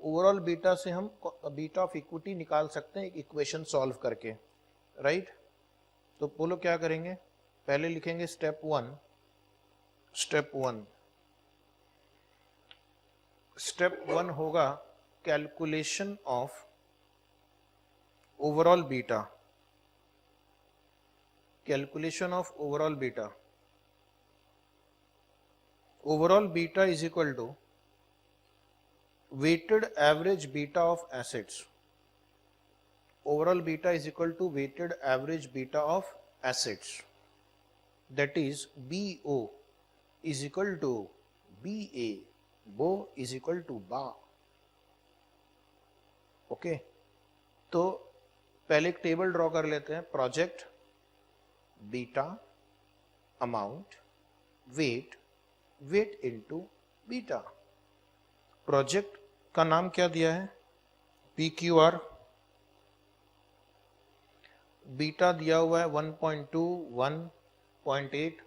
Overall beta से हम बीटा ऑफ इक्विटी निकाल सकते हैं एक इक्वेशन सॉल्व करके, राइट? तो बोलो क्या करेंगे। पहले लिखेंगे स्टेप वन। स्टेप वन होगा calculation of overall beta. Calculation of overall beta. Overall beta is equal to weighted average beta of assets. Overall beta is equal to weighted average beta of assets. That is BO is equal to BA. BO is equal to BA. Okay, तो पहले एक टेबल ड्रॉ कर लेते हैं। Project, beta, amount, weight, weight into beta. Project का नाम क्या दिया है, PQR। बीटा दिया हुआ है 1.2, 1.8।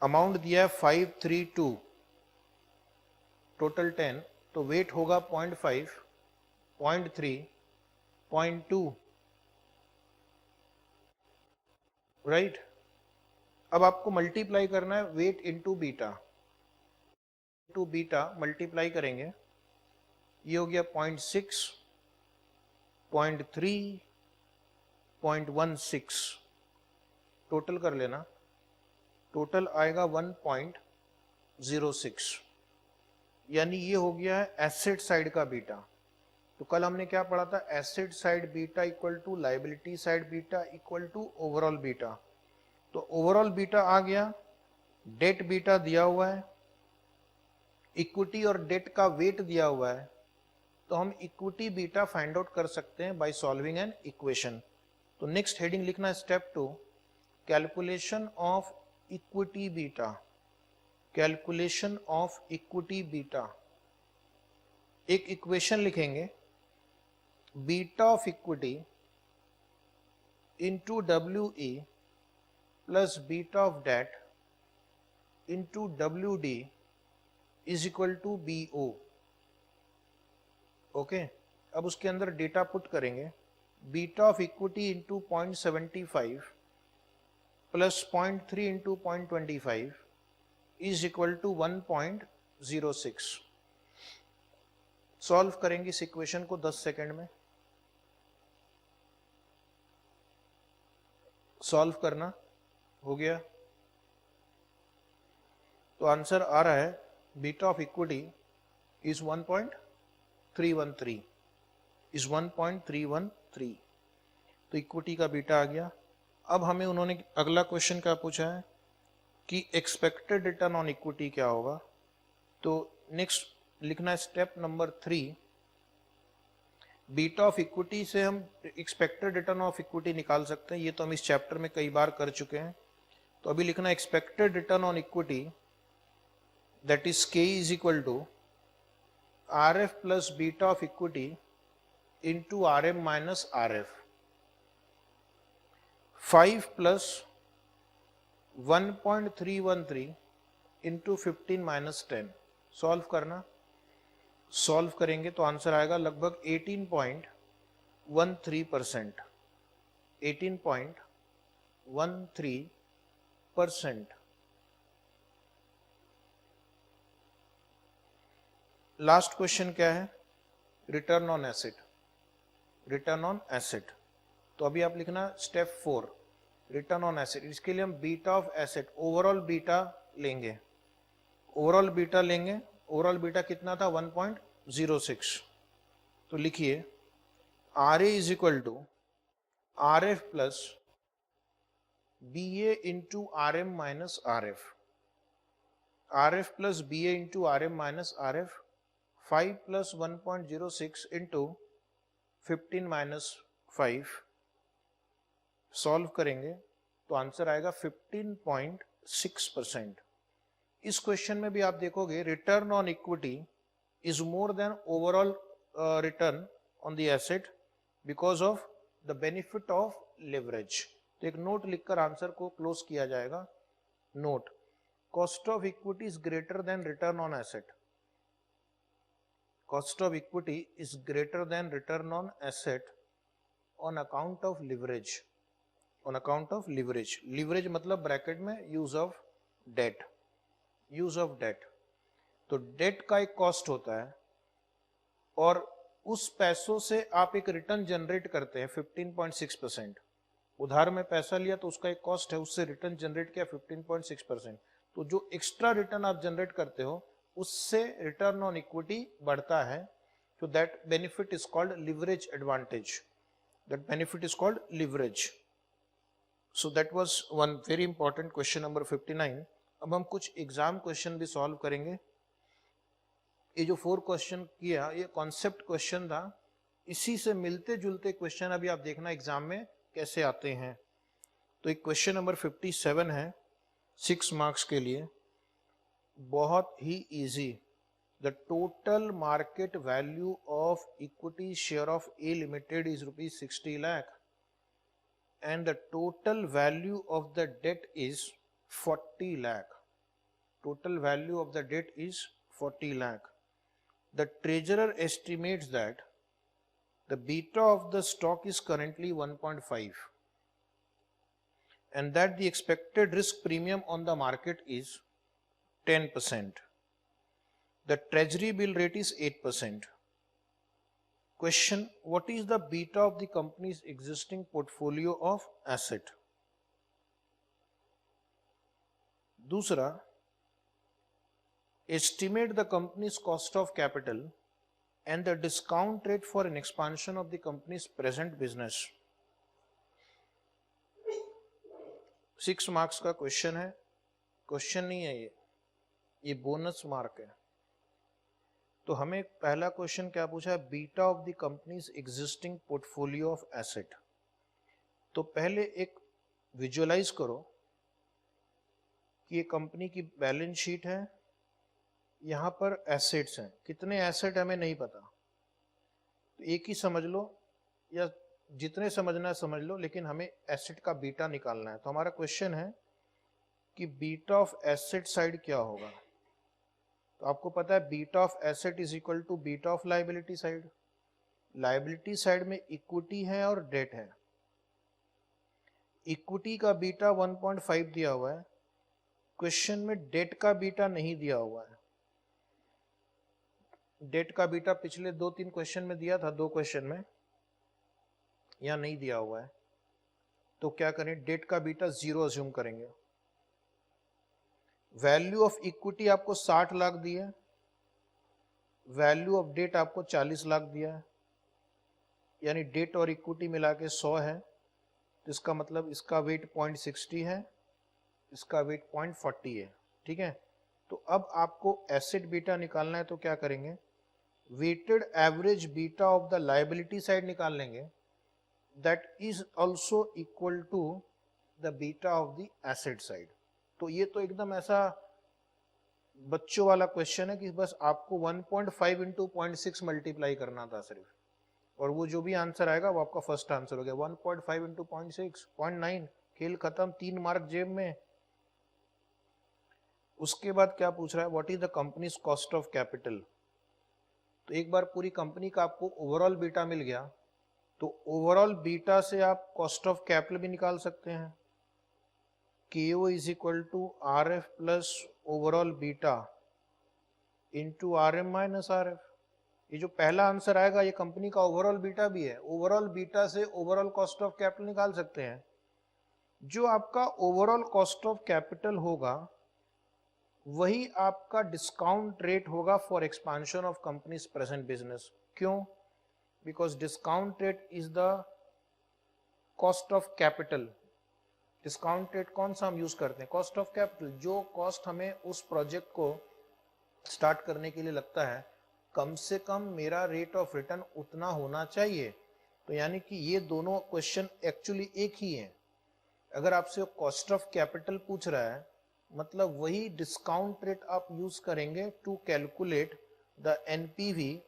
अमाउंट दिया है 532, टोटल 10। तो वेट होगा 0.5, 0.3, 0.2, राइट। अब आपको मल्टीप्लाई करना है weight into beta. To beta multiply करेंगे, ये हो गया 0.6, 0.3, 0.16। टोटल कर लेना, टोटल आएगा 1.06। यानी ये हो गया है एसेट साइड का बीटा। तो कल हमने क्या पढ़ा था, asset side beta equal to liability side beta equal to overall beta. तो ओवरऑल बीटा आ गया, डेट बीटा दिया हुआ है, इक्विटी और डेट का वेट दिया हुआ है। तो हम इक्विटी बीटा फाइंड आउट कर सकते हैं बाय सॉल्विंग एन इक्वेशन। तो नेक्स्ट हेडिंग लिखना है step 2, calculation of equity beta. Calculation of equity beta. एक इक्वेशन लिखेंगे, beta of equity into WE plus beta of debt into WD is equal to BO। Okay, अब उसके अंदर डेटा पुट करेंगे। Beta of equity into 0.75 plus 0.3 into 0.25 is equal to 1.06। Solve करेंगे इस इक्वेशन को 10 सेकेंड में। सॉल्व करना हो गया, तो आंसर आ रहा है beta of equity is 1.313, is 1.313। तो इक्विटी का बीटा आ गया। अब हमें उन्होंने अगला क्वेश्चन क्या पूछा है कि एक्सपेक्टेड रिटर्न ऑन इक्विटी क्या होगा। तो नेक्स्ट लिखना है step number 3। Beta of equity से हम एक्सपेक्टेड रिटर्न ऑफ इक्विटी निकाल सकते हैं, ये तो हम इस चैप्टर में कई बार कर चुके हैं। तो अभी लिखना expected return on equity, that is K is equal to RF plus beta of equity into RM minus RF। 5 plus 1.313 into 15 minus 10। Solve करना, सॉल्व करेंगे तो आंसर आएगा लगभग 18.13%। 18.13%। लास्ट क्वेश्चन क्या है? Return on asset, return on asset. तो अभी आप लिखना स्टेप 4 रिटर्न ऑन एसेट। इसके लिए हम beta of asset, overall beta लेंगे, ओवरऑल बीटा लेंगे। ओवरऑल बीटा कितना था? 1.06। तो लिखिए R A is equal to R F plus B A into R M minus R F, R F plus B A into R M minus R F, 5 plus 1.06 into 15 minus 5, solve करेंगे तो आंसर आएगा 15.6%। इस क्वेश्चन में भी आप देखोगे return on equity is more than overall return on the asset because of the benefit of leverage. तो एक नोट लिखकर आंसर को क्लोज किया जाएगा। Note, cost of equity is greater than return on asset, cost of equity is greater than return on asset on account of leverage, on account of leverage. Leverage मतलब ब्रैकेट में use of debt, use of debt. तो डेट का एक कॉस्ट होता है और उस पैसों से आप एक रिटर्न जनरेट करते हैं 15.6%। उधार में पैसा लिया तो उसका एक कॉस्ट है, उससे रिटर्न जनरेट किया 15.6%। तो जो एक्स्ट्रा रिटर्न आप जनरेट करते हो उससे रिटर्न ऑन इक्विटी बढ़ता है। तो that benefit is called leverage advantage, that benefit is called leverage. So that was one very important question number 59। अब हम कुछ एग्जाम क्वेश्चन भी सॉल्व करेंगे। ये जो 4 क्वेश्चन किया ये कॉन्सेप्ट क्वेश्चन था, इसी से मिलते जुलते क्वेश्चन अभी आप देखना एग्जाम में कैसे आते हैं। तो एक क्वेश्चन नंबर 57 है 6 मार्क्स के लिए, बहुत ही easy. The total market value of equity share of a limited is ₹60 lakh and the total value of the debt is 40 lakh. Total value of the debt is 40 lakh. The treasurer estimates that the beta of the stock is currently 1.5 and that the expected risk premium on the market is 10%. The treasury bill rate is 8%. Question, what is the beta of the company's existing portfolio of asset? दूसरा, estimate the company's cost of capital and the discount rate for an expansion of the company's present business. 6 marks का क्वेश्चन है, क्वेश्चन नहीं है ये बोनस मार्क है। तो हमें पहला क्वेश्चन क्या पूछा है? Beta of the companies existing portfolio of asset. तो पहले एक विजुअलाइज करो कि ये कंपनी की बैलेंस शीट है, यहाँ पर एसेट्स हैं, कितने एसेट हमें नहीं पता, तो एक ही समझ लो या जितने समझना है समझ लो, लेकिन हमें एसेट का बीटा निकालना है। तो हमारा क्वेश्चन है कि बीटा ऑफ एसेट साइड क्या होगा। तो आपको पता है beta of asset is equal to beta of liability side. Liability side में इक्विटी है और डेट है। इक्विटी का बीटा 1.5 दिया हुआ है, क्वेश्चन में डेट का बीटा नहीं दिया हुआ है। डेट का बीटा पिछले 2-3 क्वेश्चन में दिया था, 2 क्वेश्चन में, यहाँ नहीं दिया हुआ है। तो क्या करें, डेट का बीटा 0 अज्यूम करेंगे। वैल्यू ऑफ इक्विटी आपको 60 लाख दिया है, वैल्यू ऑफ डेट आपको 40 लाख दिया है, यानी डेट और इक्विटी मिला के 100 है। तो इसका मतलब इसका वेट 0.60 है, इसका वेट 0.40 है। ठीक है, तो अब आपको एसेट बीटा निकालना है, तो क्या करेंगे, weighted average beta of the liability side निकाल लेंगे, that is also equal to the beta of the asset side. तो ये तो एकदम ऐसा बच्चों वाला क्वेश्चन है कि बस आपको 1.5 इंटू 0.6 मल्टीप्लाई करना था सिर्फ, और वो जो भी आंसर आएगा वो आपका फर्स्ट आंसर हो गया। 1.5 इंटू 0.6 0.9, खेल खत्म, 3 मार्क जेब में। उसके बाद क्या पूछ रहा है, what is the companies cost of capital. तो एक बार पूरी कंपनी का आपको ओवरऑल बीटा मिल गया, तो ओवरऑल बीटा से आप कॉस्ट ऑफ कैपिटल भी निकाल सकते हैं। KO is equal to RF plus overall beta into R M minus R F. ये जो पहला आंसर आएगा ये कंपनी का ओवरऑल बीटा भी है। ओवरऑल बीटा से ओवरऑल कॉस्ट ऑफ कैपिटल निकाल सकते हैं। जो आपका ओवरऑल कॉस्ट ऑफ कैपिटल होगा वही आपका डिस्काउंट रेट होगा for expansion of companies present business. क्यों? Because discount rate is the cost of capital. Discount rate कौन सा हम यूज करते हैं? Cost of capital. जो कॉस्ट हमें उस प्रोजेक्ट को स्टार्ट करने के लिए लगता है, कम से कम मेरा रेट ऑफ रिटर्न उतना होना चाहिए। तो यानी कि ये दोनों क्वेश्चन एक्चुअली एक ही हैं। अगर आपसे कॉस्ट ऑफ कैपिटल पूछ रहा है मतलब वही डिस्काउंट रेट आप यूज करेंगे to calculate the NPV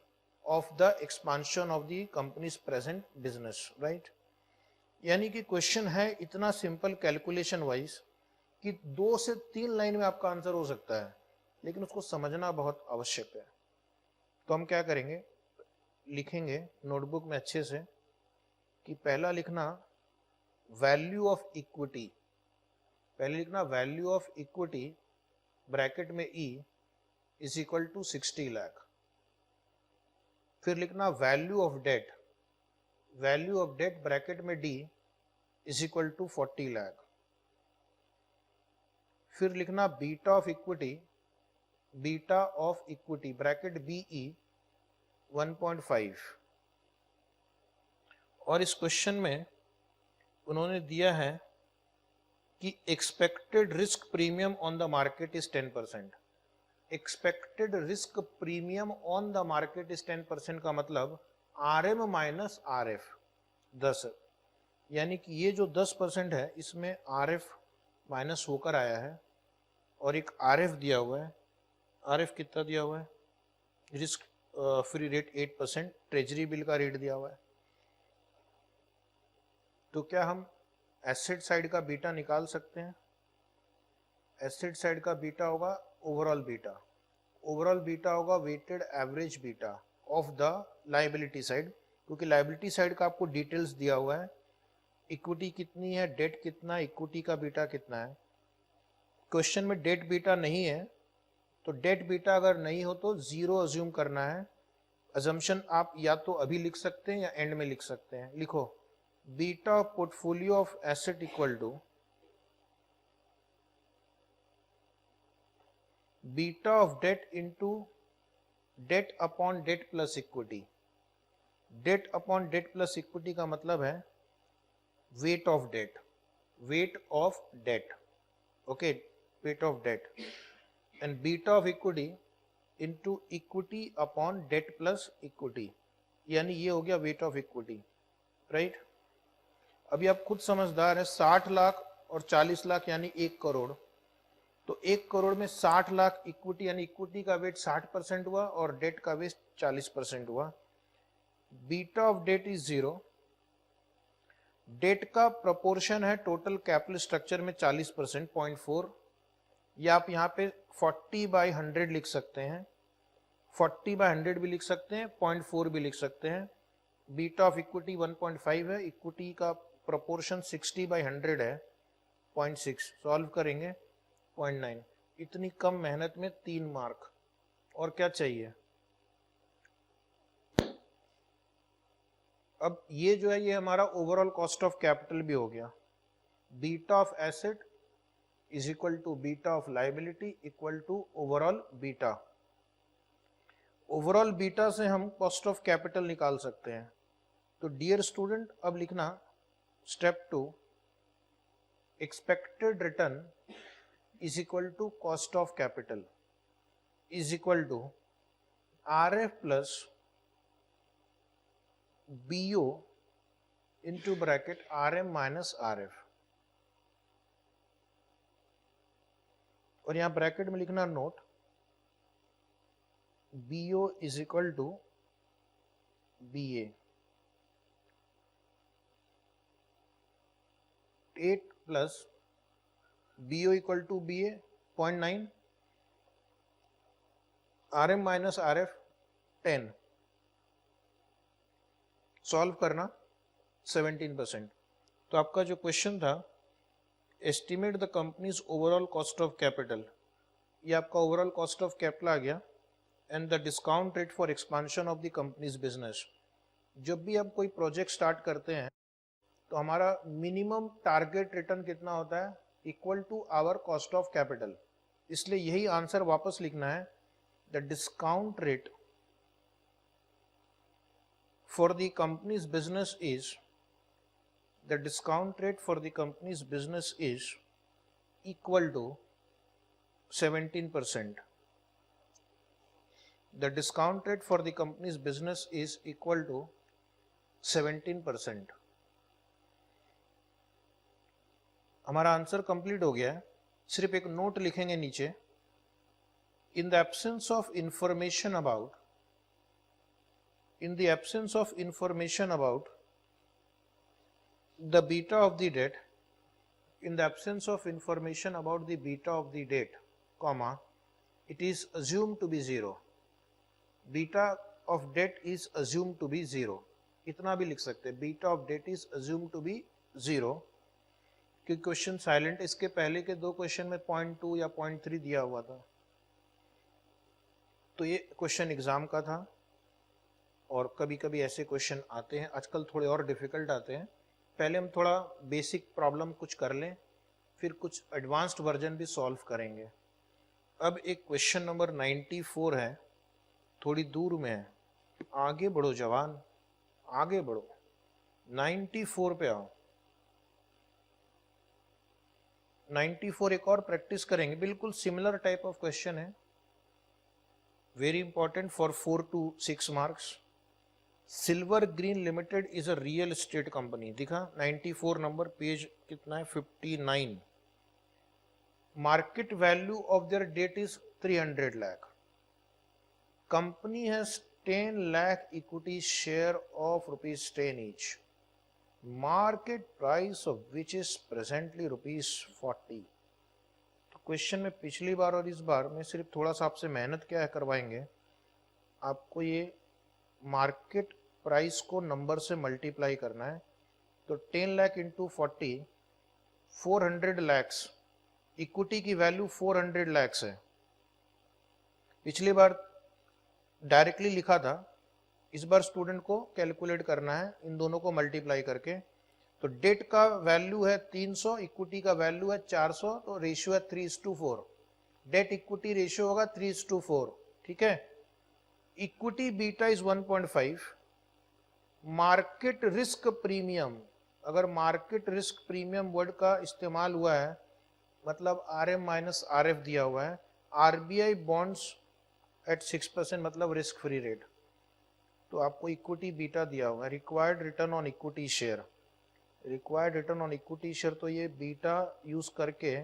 of the expansion of the company's present business, right. यानी कि क्वेश्चन है इतना सिंपल कैलकुलेशन वाइज कि 2 से 3 लाइन में आपका आंसर हो सकता है, लेकिन उसको समझना बहुत आवश्यक है। तो हम क्या करेंगे, लिखेंगे नोटबुक में अच्छे से कि पहला लिखना वैल्यू ऑफ इक्विटी। पहले लिखना वैल्यू ऑफ इक्विटी ब्रैकेट में E is equal to 60 lakh. फिर लिखना value of debt, value of debt bracket में D is equal to 40 lakh. फिर लिखना beta of equity, beta of equity bracket BE 1.5। और इस क्वेश्चन में उन्होंने दिया है कि expected risk premium on the market is 10%। Expected risk premium on the market is 10% का मतलब R M minus R F 10। यानी कि ये जो 10% है इसमें आर एफ माइनस होकर आया है और एक आर एफ दिया हुआ है। आर एफ कितना दिया हुआ है? Risk free rate 8%, treasury bill का रेट दिया हुआ है। तो क्या हम एसेट साइड का बीटा निकाल सकते हैं? एसेट साइड का बीटा होगा ओवरऑल बीटा। ओवरऑल बीटा होगा weighted average beta of the liability side, क्योंकि लायबिलिटी साइड का आपको डिटेल्स दिया हुआ है। इक्विटी कितनी है, डेट कितना, इक्विटी का बीटा कितना है। क्वेश्चन में डेट बीटा नहीं है, तो डेट बीटा अगर नहीं हो तो 0 अज्यूम करना है। अजम्पशन आप या तो अभी लिख सकते हैं या एंड में लिख सकते हैं। लिखो beta of portfolio of asset equal to beta of debt into debt upon debt plus equity. Debt upon debt plus equity का मतलब है weight of debt, weight of debt, okay, weight of debt. And beta of equity into equity upon debt plus equity, यानी ये हो गया वेट ऑफ इक्विटी, राइट। अभी आप खुद समझदार है, 60 लाख और 40 लाख यानी 1 करोड़। तो 1 करोड़ में 60 लाख इक्विटी, यानी इक्विटी का वेट 60% हुआ और डेट का वेट 40% हुआ। Beta of debt is 0। Debt का प्रोपोर्शन है टोटल कैपिटल स्ट्रक्चर में 40%, 0.4, या आप यहाँ पे 40/100 लिख सकते हैं, 40/100 भी लिख सकते हैं, 0.4 भी लिख सकते हैं। बीटा ऑफ इक्विटी 1.5 है, इक्विटी का प्रोपोर्शन 60/100 है, 0.6, सॉल्व करेंगे 0.9। इतनी कम मेहनत में 3 मार्क, और क्या चाहिए। अब ये जो है ये हमारा ओवरऑल कॉस्ट ऑफ कैपिटल भी हो गया। Beta of asset is equal to beta of liability equal to overall beta. Overall beta से हम कॉस्ट ऑफ कैपिटल निकाल सकते हैं। तो डियर स्टूडेंट, अब लिखना step 2, expected return is equal to cost of capital is equal to R F plus BO into bracket RM minus RF, और यहां ब्रैकेट में लिखना note BO is equal to BA, 8 plus BO equal to BA 0.9, RM minus RF 10, solve करना 17%। तो आपका जो क्वेश्चन था estimate the company's overall cost of capital, ये आपका ओवरऑल कॉस्ट ऑफ कैपिटल आ गया and the discount rate for expansion of the company's business. जब भी आप कोई प्रोजेक्ट स्टार्ट करते हैं तो हमारा मिनिमम टारगेट रिटर्न कितना होता है, equal to our cost of capital. इसलिए यही आंसर वापस लिखना है, the discount rate for the company's business is, the discount rate for the company's business is equal to 17%. The discount rate for the company's business is equal to 17%. हमारा आंसर कंप्लीट हो गया है. सिर्फ एक नोट लिखेंगे नीचे, in the absence of information about, in the absence of information about the beta of the debt, in the absence of information about the beta of the debt, comma, it is assumed to be 0. Beta of debt is assume to be 0. इतना भी लिख सकते हैं, beta of debt is assume to be 0, क्योंकि क्वेश्चन साइलेंट. इसके पहले के दो क्वेश्चन में 0.2 या 0.3 दिया हुआ था. तो ये क्वेश्चन एग्जाम का था और कभी कभी ऐसे क्वेश्चन आते हैं. आजकल थोड़े और डिफिकल्ट आते हैं. पहले हम थोड़ा बेसिक प्रॉब्लम कुछ कर लें, फिर कुछ एडवांस्ड वर्जन भी सॉल्व करेंगे. अब एक क्वेश्चन नंबर 94 है, थोड़ी दूर में है. आगे बढ़ो जवान, आगे बढ़ो. 94 पे आओ. 94 एक और प्रैक्टिस करेंगे. बिल्कुल सिमिलर टाइप ऑफ क्वेश्चन है, very important for 4 to 6 marks. Silver green limited is a real estate company. दिखा 94 नंबर, पेज कितना है, 59. Market value of their debt is 300 lakh. Company has 10 lakh equity share of rupees 10 each. Market price of which is presently rupees 40. तो क्वेश्चन में पिछली बार और इस बार में सिर्फ थोड़ा सा आपसे मेहनत क्या है करवाएंगे, आपको ये मार्केट प्राइस को नंबर से मल्टीप्लाई करना है. तो 10 लाख इंटू 40, 400 लैक्स. इक्विटी की वैल्यू 400 लैक्स है. पिछली बार डायरेक्टली लिखा था, इस बार स्टूडेंट को कैलकुलेट करना है इन दोनों को मल्टीप्लाई करके. तो डेट का वैल्यू है 300, इक्विटी का वैल्यू है 400, तो रेशियो है 3:4. डेट इक्विटी रेशियो होगा 3:4. ठीक है. Equity beta is 1.5. Market risk premium, अगर मार्केट रिस्क प्रीमियम वर्ड का इस्तेमाल हुआ है मतलब RM माइनस RF दिया हुआ है. RBI बॉन्ड्स एट 6% मतलब रिस्क फ्री रेट. तो आपको इक्विटी बीटा दिया हुआ है. Required return on equity share, required return on equity share, तो ये बीटा यूज करके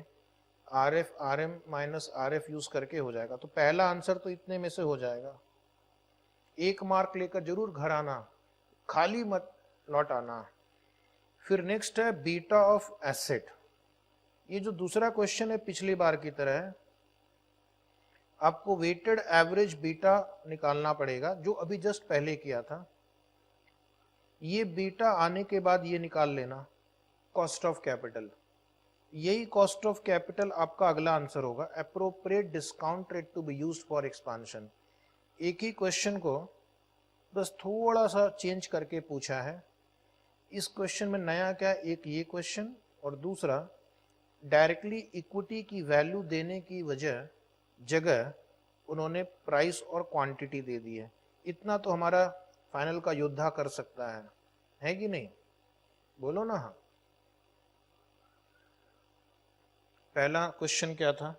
RF RM minus RF use करके हो जाएगा. तो पहला आंसर तो इतने में से हो जाएगा. 1 मार्क लेकर जरूर घर आना, खाली मत लौट आना. फिर नेक्स्ट है बीटा ऑफ एसेट. ये जो दूसरा क्वेश्चन है पिछली बार की तरह है, आपको वेटेड एवरेज बीटा निकालना पड़ेगा जो अभी जस्ट पहले किया था. ये बीटा आने के बाद ये निकाल लेना कॉस्ट ऑफ कैपिटल. यही कॉस्ट ऑफ कैपिटल आपका अगला आंसर होगा. Appropriate discount rate to be used for expansion. एक ही क्वेश्चन को बस थोड़ा सा चेंज करके पूछा है. इस क्वेश्चन में नया क्या, एक ये क्वेश्चन और दूसरा डायरेक्टली इक्विटी की वैल्यू देने की जगह उन्होंने प्राइस और क्वांटिटी दे दी है. इतना तो हमारा फाइनल का योद्धा कर सकता है कि नहीं, बोलो ना. हाँ, पहला क्वेश्चन क्या था,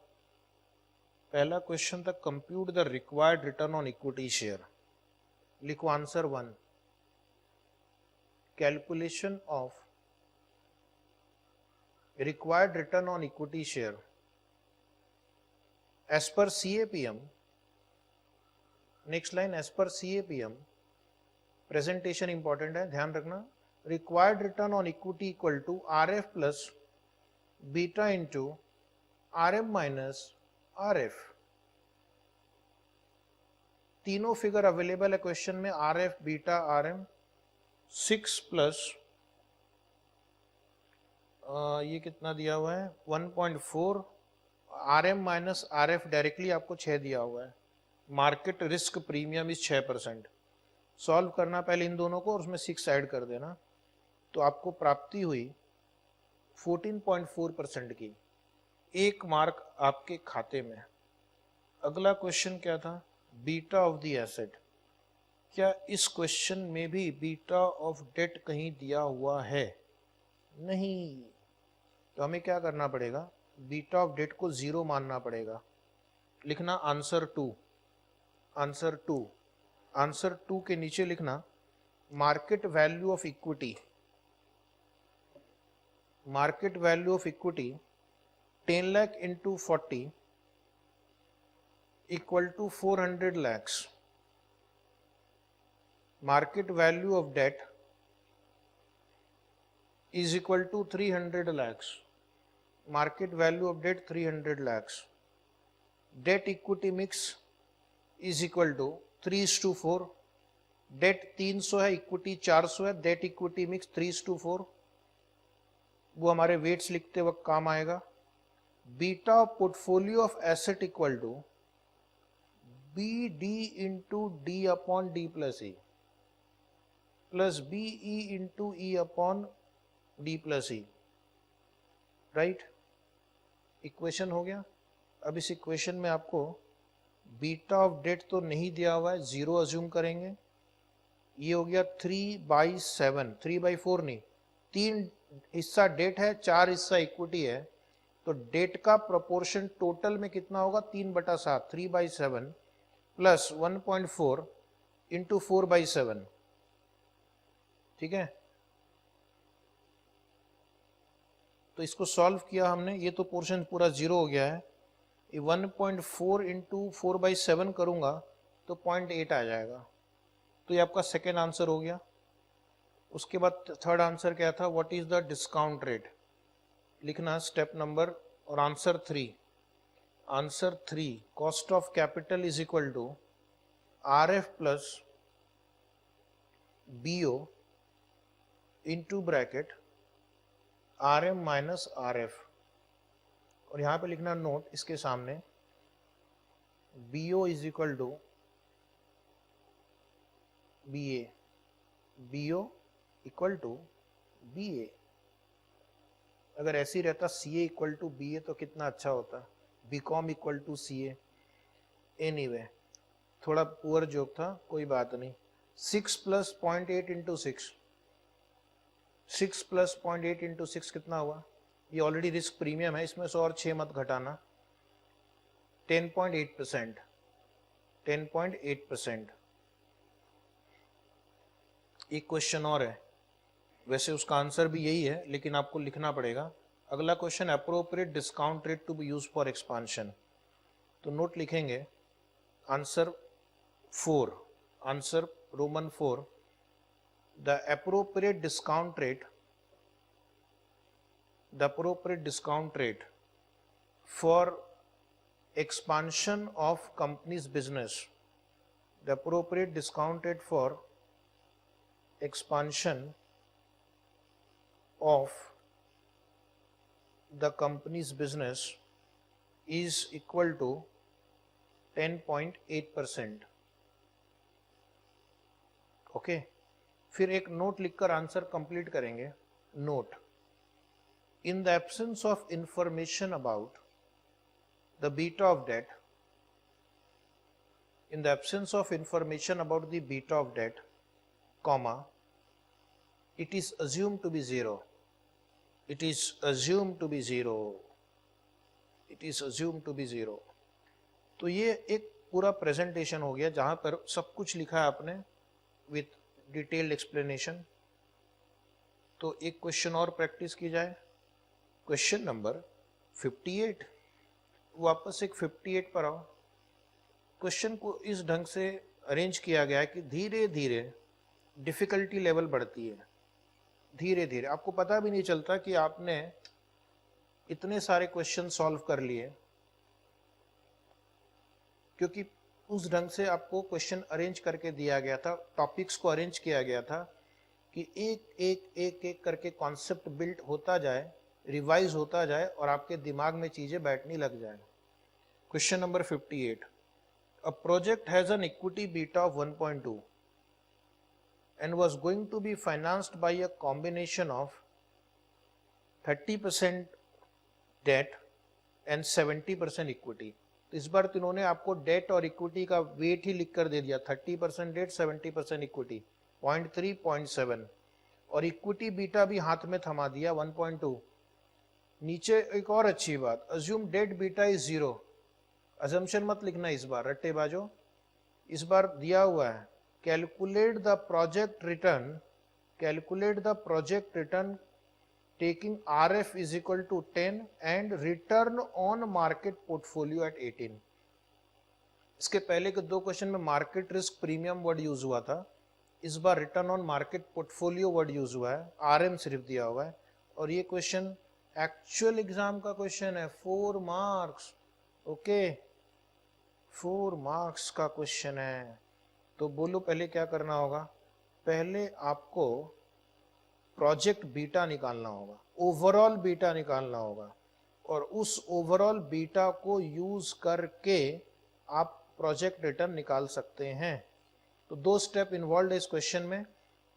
पहला क्वेश्चन था compute the required return on equity share. लिखो answer 1, calculation of required return on equity share as per CAPM. next line as per CAPM, presentation important है, ध्यान रखना. required return on equity equal to RF plus beta into RM minus RF. तीनों फिगर अवेलेबल है क्वेश्चन में, RF बीटा RM. 6 प्लस ये कितना दिया हुआ है 1.4. RM माइनस RF डायरेक्टली आपको 6 दिया हुआ है, market risk premium is 6%। Solve करना पहले इन दोनों को और उसमें 6 ऐड कर देना, तो आपको प्राप्ति हुई 14.4% की, 1 मार्क आपके खाते में। अगला क्वेश्चन क्या था, बीटा ऑफ द एसेट। क्या इस क्वेश्चन में भी बीटा ऑफ डेट कहीं दिया हुआ है? नहीं। तो हमें क्या करना पड़ेगा, बीटा ऑफ डेट को 0 मानना पड़ेगा। लिखना आंसर 2, आंसर 2, आंसर 2 के नीचे लिखना market value of equity, market value of equity 10 lakh into 40 equal to 400 lakhs। Market value of debt is equal to 300 lakhs। Market value of debt 300 lakhs। Debt equity mix is equal to 3:4। Debt 300 है, इक्विटी 400 है, debt equity mix 3:4। वो हमारे वेट्स लिखते वक्त काम आएगा। Beta of portfolio of asset equal to B D into D upon D plus E plus B E into E upon D plus E, right. Equation हो गया। अब इस इक्वेशन में आपको बीटा ऑफ डेट तो नहीं दिया हुआ है, 0 अज्यूम करेंगे। ये हो गया 3/7, 3/4 नहीं, 3 हिस्सा डेट है, 4 हिस्सा इक्विटी है, तो डेट का प्रोपोर्शन टोटल में कितना होगा, 3/7, 3/7 प्लस 1.4 इंटू 4/7, ठीक है। तो इसको सॉल्व किया हमने, ये तो पोर्शन पूरा 0 हो गया है। ये 1.4 इंटू 4/7 करूंगा तो 0.8 आ जाएगा। तो ये आपका सेकेंड आंसर हो गया। उसके बाद थर्ड आंसर क्या था, what is the discount rate, लिखना स्टेप नंबर। और answer 3, answer 3 cost of capital is equal to RF plus BO into bracket RM minus RF। और यहां पे लिखना नोट इसके सामने, BO is equal to BA, BO equal to BA। अगर ऐसे ही रहता CA इक्वल टू BA तो कितना अच्छा होता, BCom equal to CA। Anyway थोड़ा पुअर जोक था, कोई बात नहीं। 6 प्लस 0.8 इंटू 6, 6 प्लस 0.8 इंटू 6 कितना हुआ, ये ऑलरेडी रिस्क प्रीमियम है, इसमें से और 6 मत घटाना, 10.8%, 10.8%। एक क्वेश्चन और है, वैसे उसका आंसर भी यही है लेकिन आपको लिखना पड़ेगा। अगला question, appropriate discount rate to be use for expansion. तो नोट लिखेंगे answer 4, answer Roman 4, the appropriate discount rate for expansion of company's business, the appropriate discount rate for expansion of the company's business is equal to 10.8%। Okay, फिर एक नोट लिखकर आंसर कंप्लीट करेंगे। Note, in the absence of information about the beta of debt, in the absence of information about the beta of debt, comma, it is assumed to be 0, it is assumed to be 0, it is assumed to be 0। तो ये एक पूरा प्रेजेंटेशन हो गया जहां पर सब कुछ लिखा है आपने विथ डिटेल्ड एक्सप्लेनेशन। तो एक क्वेश्चन और प्रैक्टिस की जाए, क्वेश्चन नंबर 58। वापस एक 58 पर आओ। क्वेश्चन को इस ढंग से अरेंज किया गया है कि धीरे धीरे डिफिकल्टी लेवल बढ़ती है, धीरे धीरे आपको पता भी नहीं चलता कि आपने इतने सारे क्वेश्चन सॉल्व कर लिए, क्योंकि उस ढंग से आपको क्वेश्चन अरेंज करके दिया गया था, टॉपिक्स को अरेंज किया गया था कि एक एक एक एक करके कॉन्सेप्ट बिल्ड होता जाए, रिवाइज होता जाए और आपके दिमाग में चीजें बैठने लग जाए। Question number 58, A project has an equity beta of 1.2 and was going to be financed by a combination of 30% debt and 70% equity. इस बार तो इन्होंने आपको डेट और इक्विटी का वेट ही लिख कर दे दिया, 30% डेट 70% इक्विटी, 0.3 0.7, और इक्विटी बीटा भी हाथ में थमा दिया 1.2। नीचे एक और अच्छी बात, assume debt beta is 0, assumption मत लिखना इस बार रट्टेबाजो, इस बार दिया हुआ है calculate the project return taking RF is equal to 10 and return on market portfolio at 18। इसके पहले के दो क्वेश्चन में market risk premium word use हुआ था, इस बार return on market portfolio word use हुआ है, RM सिर्फ दिया हुआ है, और ये क्वेश्चन एक्चुअल एग्जाम का क्वेश्चन है, 4 मार्क्स, ओके 4 मार्क्स का क्वेश्चन है। तो बोलो पहले क्या करना होगा, पहले आपको प्रोजेक्ट बीटा निकालना होगा, ओवरऑल बीटा निकालना होगा, और उस ओवरऑल बीटा को यूज करके आप प्रोजेक्ट रिटर्न निकाल सकते हैं। तो दो स्टेप इन्वॉल्व है इस क्वेश्चन में,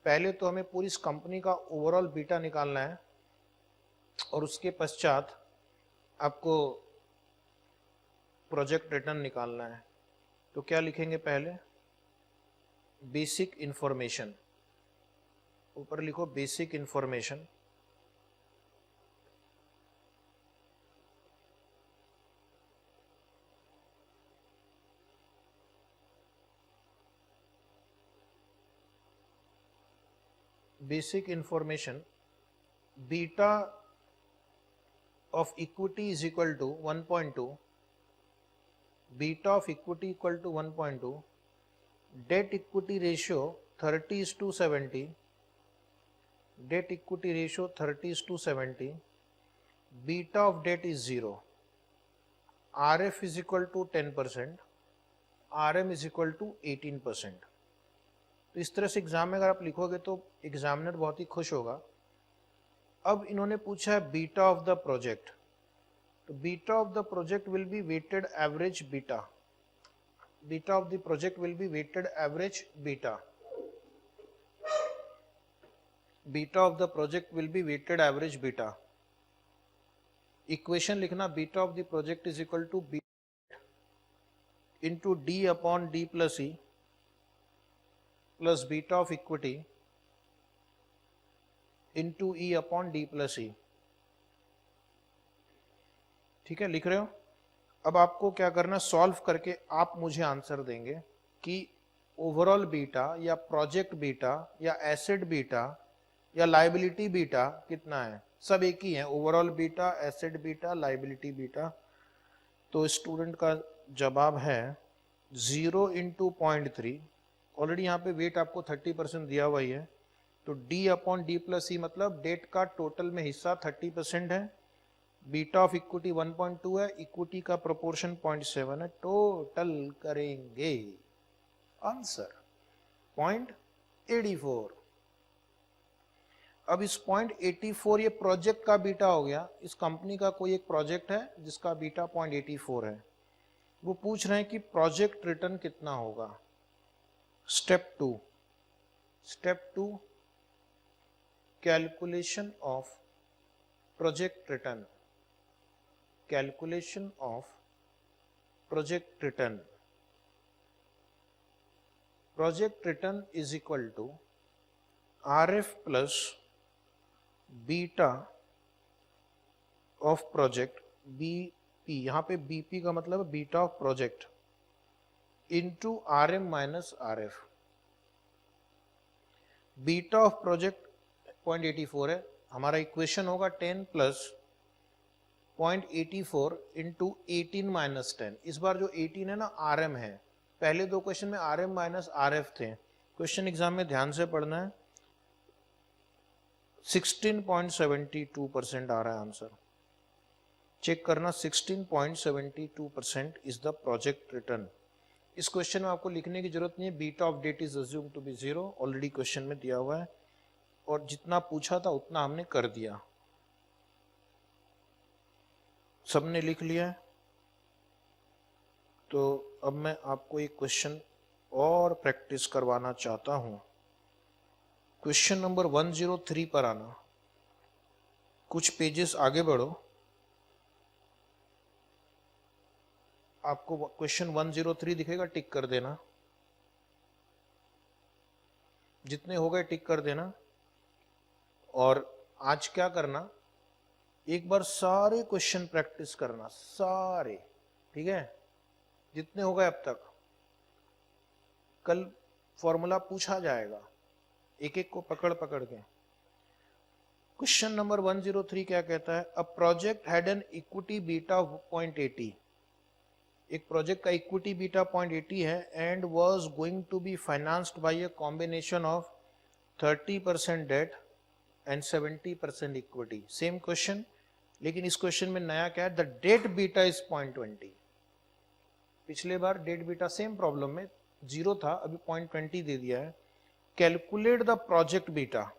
पहले तो हमें पूरी इस कंपनी का ओवरऑल बीटा निकालना है और उसके पश्चात आपको प्रोजेक्ट रिटर्न निकालना है। तो क्या लिखेंगे, पहले बेसिक इंफॉर्मेशन, ऊपर लिखो basic information, basic information beta of equity is equal to 1.2, beta of equity equal to 1.2, debt equity ratio 30:70, debt equity ratio 30:70, beta of debt is 0, RF is equal to 10%, RM is equal to 18%। तो इस तरह से एग्जाम में अगर आप लिखोगे तो एग्जामिनर बहुत ही खुश होगा। अब इन्होंने पूछा है बीटा ऑफ द प्रोजेक्ट, तो beta of the project will be weighted average beta, beta of the project will be weighted average beta, beta of the project will be weighted average beta. Equation लिखना, beta of the project is equal to B into D upon D plus E plus beta of equity into E upon D plus E. ठीक है, लिख रहे हो? अब आपको क्या करना, सॉल्व करके आप मुझे आंसर देंगे कि ओवरऑल बीटा या प्रोजेक्ट बीटा या एसेट बीटा या लाइबिलिटी बीटा कितना है। सब एक ही है, overall beta, asset beta, liability beta. तो स्टूडेंट का जवाब है 0 इंटू 0.3, ऑलरेडी यहाँ पे वेट आपको 30% दिया हुआ ही है, तो d अपॉन डी प्लस ई मतलब डेट का टोटल में हिस्सा 30% है, बीटा ऑफ इक्विटी 1.2 है, इक्विटी का प्रोपोर्शन 0.7 है, टोटल करेंगे आंसर 0.84। अब इस 0.84 ये प्रोजेक्ट का बीटा हो गया, इस कंपनी का कोई एक प्रोजेक्ट है जिसका बीटा 0.84 है, वो पूछ रहे हैं कि प्रोजेक्ट रिटर्न कितना होगा। Step two calculation of project return, calculation of project return, project return is equal to RF plus beta of project BP, यहाँ पे BP का मतलब है beta of project into RM minus RF। Beta of project 0.84 है, हमारा इक्वेशन होगा 10 प्लस 0.84 इंटू 18 माइनस 10। इस बार जो 18 है ना RM है, पहले दो क्वेश्चन में RM माइनस RF थे। क्वेश्चन एग्जाम में ध्यान से पढ़ना है, 16.72% आ रहा है आंसर, चेक करना, 16.72% इज द प्रोजेक्ट रिटर्न। इस क्वेश्चन में आपको लिखने की जरूरत नहीं है, beta of debt is assume to be 0, already question में दिया हुआ है, और जितना पूछा था उतना हमने कर दिया। सबने लिख लिया है, तो अब मैं आपको एक क्वेश्चन और प्रैक्टिस करवाना चाहता हूं। क्वेश्चन नंबर 103 पर आना, कुछ पेजेस आगे बढ़ो। आपको क्वेश्चन 103 दिखेगा, टिक कर देना, जितने हो गए टिक कर देना। और आज क्या करना, एक बार सारे क्वेश्चन प्रैक्टिस करना, सारे, ठीक है, जितने हो गए अब तक। कल फॉर्मूला पूछा जाएगा, एक एक को पकड़ पकड़ के। क्वेश्चन नंबर 103 क्या कहता है? A project had an equity beta of 0.80। एक प्रोजेक्ट का इक्विटी बीटा 0.80 है and was going to be financed by a combination of 30% debt and 70% equity. Same question, लेकिन इस क्वेश्चन में नया क्या है? The debt beta is 0.20। पिछले बार डेट बीटा सेम प्रॉब्लम में 0 था, अभी 0.20 दे दिया है। Calculate the project beta.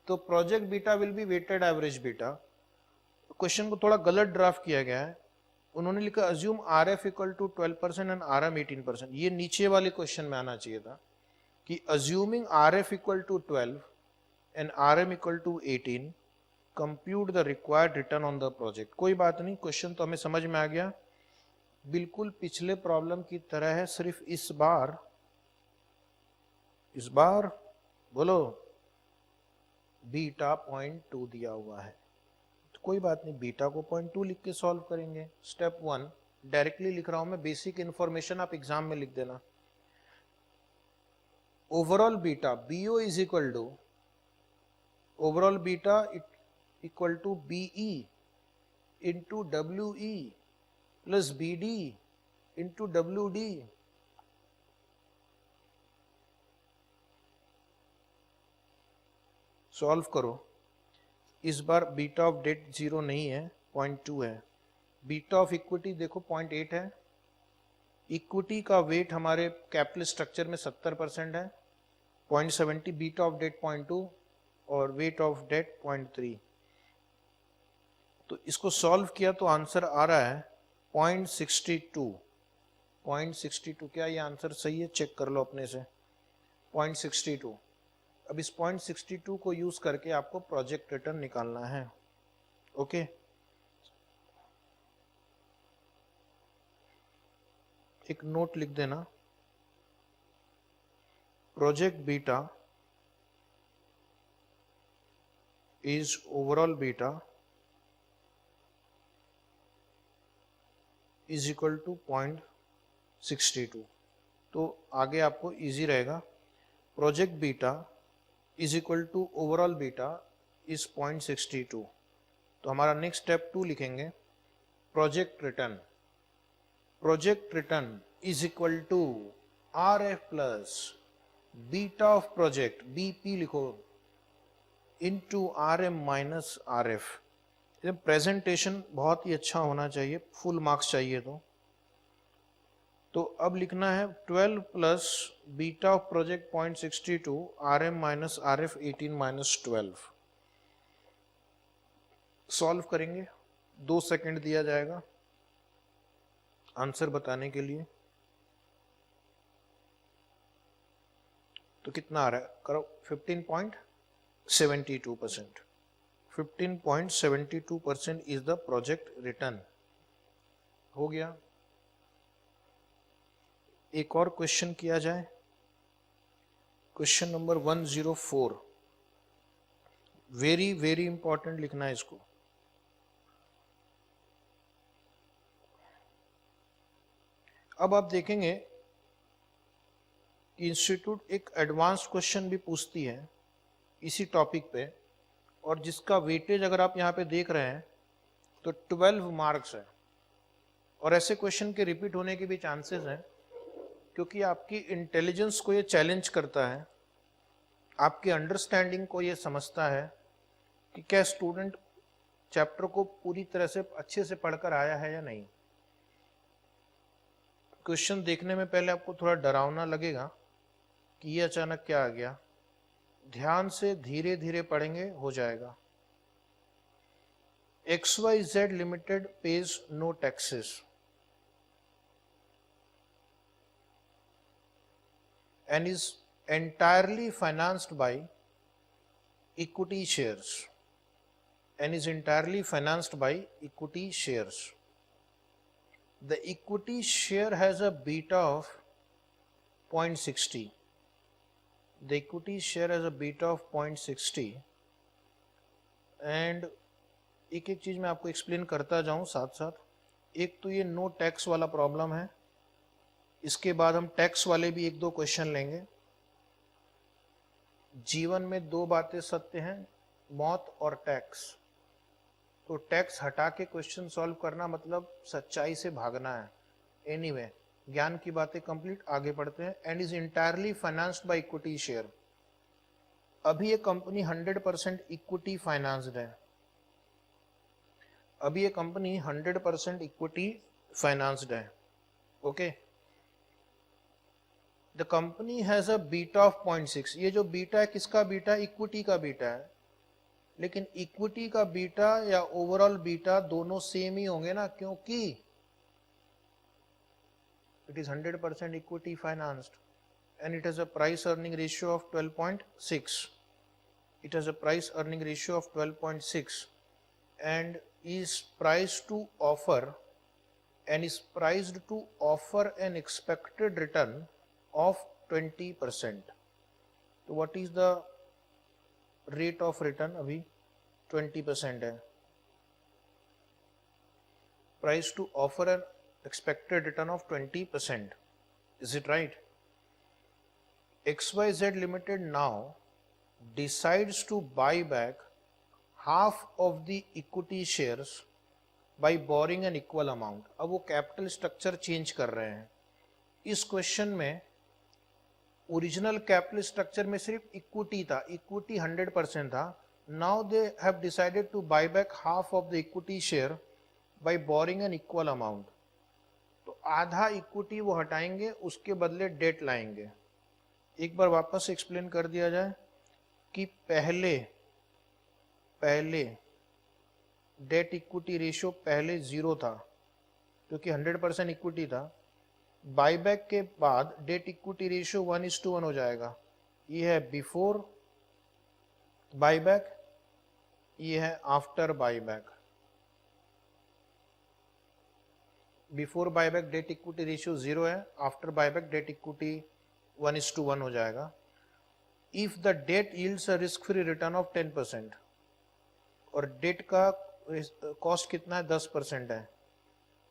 तो project beta will be weighted average beta. Question को थोड़ा गलत ड्राफ्ट किया गया है, उन्होंने लिखा assume R F equal to 12% and R M 18%। ये नीचे वाले क्वेश्चन में आना चाहिए था कि assuming R F equal to 12 and R M equal to 18 compute the required return on the project. कोई बात नहीं, क्वेश्चन तो हमें समझ में आ गया, बिल्कुल पिछले प्रॉब्लम की तरह है, सिर्फ इस बार बोलो बीटा 0.2 दिया हुआ है। तो कोई बात नहीं, बीटा को 0.2 लिख के सॉल्व करेंगे। स्टेप 1 डायरेक्टली लिख रहा हूं मैं, बेसिक इंफॉर्मेशन आप एग्जाम में लिख देना। Overall beta BO is equal to, overall beta equal to BE into WE plus BD into WD. Solve करो। इस बार बीटा ऑफ डेट 0 नहीं है, 0.2 है। बीटा ऑफ इक्विटी देखो 0.8 है। इक्विटी का वेट हमारे कैपिटल स्ट्रक्चर में 70% है, 0.70। बीटा ऑफ डेट 0.2 और वेट ऑफ डेट 0.3। तो इसको सॉल्व किया तो आंसर आ रहा है 0.62। 0.62, क्या ये आंसर सही है? चेक कर लो अपने से, 0.62। अब इस 0.62 को यूज करके आपको प्रोजेक्ट रिटर्न निकालना है। ओके, एक नोट लिख देना, project beta is overall beta is equal to 0.62। तो आगे आपको इजी रहेगा। Project beta is equal to overall beta is 0.62। तो हमारा नेक्स्ट स्टेप 2 लिखेंगे, project return. Project return is equal to R F plus beta of project, BP लिखो, into R M minus R F. Presentation बहुत ही अच्छा होना चाहिए, फुल मार्क्स चाहिए। तो अब लिखना है 12 plus beta of project 0.62 R M minus R F 18 minus 12। Solve करेंगे, 2 सेकंड दिया जाएगा आंसर बताने के लिए। तो कितना आ रहा है करो, 15.72%। 15.72% इज द प्रोजेक्ट रिटर्न। हो गया। एक और क्वेश्चन किया जाए, question number 104। Very very important लिखना है इसको। अब आप देखेंगे कि इंस्टीट्यूट एक एडवांस क्वेश्चन भी पूछती है इसी टॉपिक पे, और जिसका वेटेज अगर आप यहाँ पे देख रहे हैं तो 12 मार्क्स है। और ऐसे क्वेश्चन के रिपीट होने के भी चांसेस हैं, क्योंकि आपकी इंटेलिजेंस को ये चैलेंज करता है, आपकी अंडरस्टैंडिंग को ये समझता है कि क्या स्टूडेंट चैप्टर को पूरी तरह से अच्छे से पढ़कर आया है या नहीं। क्वेश्चन देखने में पहले आपको थोड़ा डरावना लगेगा कि ये अचानक क्या आ गया, ध्यान से धीरे धीरे पढ़ेंगे, हो जाएगा। XYZ limited page no taxes. and is entirely financed by equity shares, and is entirely financed by equity shares. The equity share has a beta of 0.60. The equity share has a beta of 0.60, and एक एक चीज मैं आपको एक्सप्लेन करता जाऊं साथ साथ. एक तो ये नो टैक्स वाला प्रॉब्लम है, इसके बाद हम टैक्स वाले भी एक दो क्वेश्चन लेंगे. जीवन में दो बातें सत्य हैं, मौत और टैक्स. तो टैक्स हटा के क्वेश्चन सॉल्व करना मतलब सच्चाई से भागना है. एनीवे, ज्ञान की बातें कंप्लीट, आगे बढ़ते हैं. And is entirely financed by equity share. अभी ये कंपनी 100% इक्विटी फाइनेंस्ड है. अभी ये कंपनी 100% इक्विटी फाइनेंस्ड है. Okay, the company has a beta of 0.6. ये जो बीटा है किसका बीटा है? इक्विटी का बीटा है. लेकिन इक्विटी का बीटा या ओवरऑल बीटा दोनों सेम ही होंगे ना, क्योंकि it is 100% equity financed and it has a price earning ratio of 12.6. It has a price earning ratio of 12.6 and is priced to offer an expected return of 20%. So what is the rate of return? अभी 20% है. Price to offer an expected return of 20%. Is it right? XYZ Limited now decides to buy back half of the equity shares by borrowing an equal amount. अब वो कैपिटल स्ट्रक्चर चेंज कर रहे हैं. इस क्वेश्चन में ओरिजिनल कैपिटल स्ट्रक्चर में सिर्फ इक्विटी था, इक्विटी 100% था. Now they have decided to buy back half of the equity share by borrowing an equal amount. तो आधा इक्विटी वो हटाएंगे, उसके बदले डेट लाएंगे. एक बार वापस एक्सप्लेन कर दिया जाए कि पहले डेट इक्विटी रेशियो पहले 0 था क्योंकि 100% इक्विटी था. बायबैक के बाद डेट इक्विटी रेशियो 1:1 हो जाएगा. ये है बिफोर बायबैक, ये है after buyback. Before buyback debt equity ratio 0 है, आफ्टर बायबैक डेट इक्विटी 1:1 हो जाएगा. If the debt yields a risk free return of 10%, और डेट का कॉस्ट कितना है? 10% है.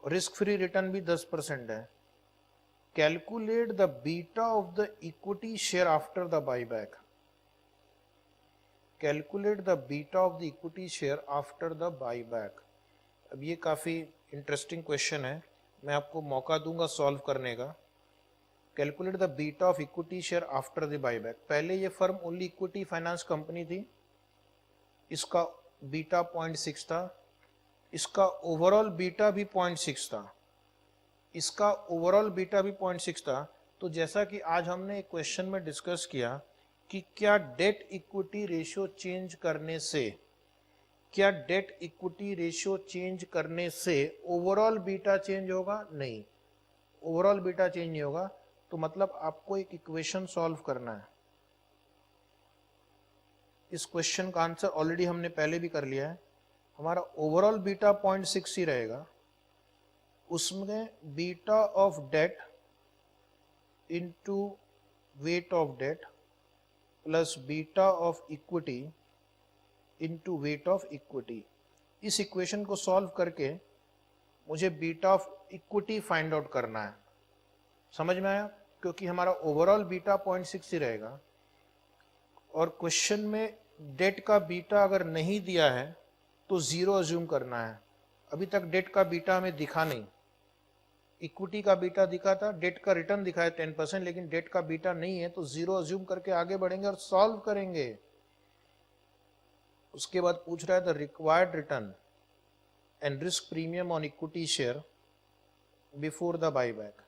रिस्क फ्री रिटर्न भी 10% है. Calculate the beta of the equity share after the buyback. Calculate the beta of the equity share after the buyback. अब ये काफी इंटरेस्टिंग क्वेश्चन है, मैं आपको मौका दूंगा सॉल्व करने का. Calculate the beta of equity share after the buyback. पहले ये firm only equity finance company थी, इसका बीटा 0.6 था. इसका ओवरऑल बीटा भी 0.6 था. इसका ओवरऑल बीटा भी 0.6 था. तो जैसा कि आज हमने एक क्वेश्चन में डिस्कस किया कि क्या डेट इक्विटी रेशियो चेंज करने से, क्या डेट इक्विटी रेशियो चेंज करने से ओवरऑल बीटा चेंज होगा? नहीं, ओवरऑल बीटा चेंज नहीं होगा. तो मतलब आपको एक इक्वेशन सॉल्व करना है. इस क्वेश्चन का आंसर ऑलरेडी हमने पहले भी कर लिया है. हमारा ओवरऑल बीटा 0.6 ही रहेगा. उसमें beta of debt into weight of debt plus beta of equity into weight of equity. इस इक्वेशन को सॉल्व करके मुझे beta of equity find out करना है. समझ में आया? क्योंकि हमारा ओवरऑल बीटा 0.6 ही रहेगा. और क्वेश्चन में डेट का बीटा अगर नहीं दिया है तो 0 अज्यूम करना है. अभी तक डेट का बीटा हमें दिखा नहीं. इक्विटी का बीटा दिखा था, डेट का रिटर्न दिखा है 10%, लेकिन डेट का बीटा नहीं है. तो 0 अज्यूम करके आगे बढ़ेंगे और सॉल्व करेंगे. उसके बाद पूछ रहा है the required return and risk premium on equity share before the buyback.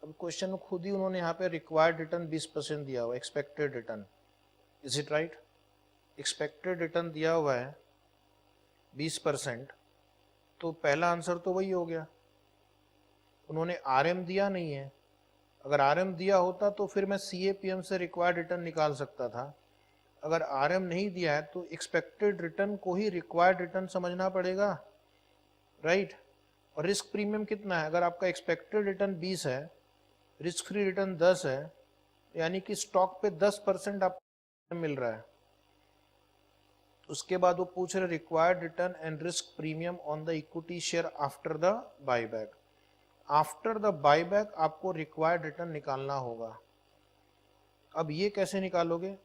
अब क्वेश्चन में खुद ही उन्होंने यहाँ पे रिक्वायर्ड रिटर्न 20% दिया हुआ, expected return. Is it right? Expected return दिया हुआ है 20%, तो पहला आंसर तो वही हो गया. उन्होंने RM दिया नहीं है. अगर आरएम दिया होता तो फिर मैं सीएपीएम से रिक्वायर्ड रिटर्न निकाल सकता था। अगर आरएम नहीं दिया है तो एक्सपेक्टेड रिटर्न को ही रिक्वायर्ड रिटर्न समझना पड़ेगा, राइट। और रिस्क प्रीमियम कितना है? अगर आपका एक्सपेक्टेड रिटर्न 20 है, रिस्क फ्री रिटर्न 10 है, यानी कि स्टॉक पे 10% आपको मिल रहा है। उसके बाद वो पूछ रहे required return and risk premium on the equity share after the buyback. After the buyback आपको रिक्वायर्ड रिटर्न निकालना होगा। अब ये कैसे निकालोगे?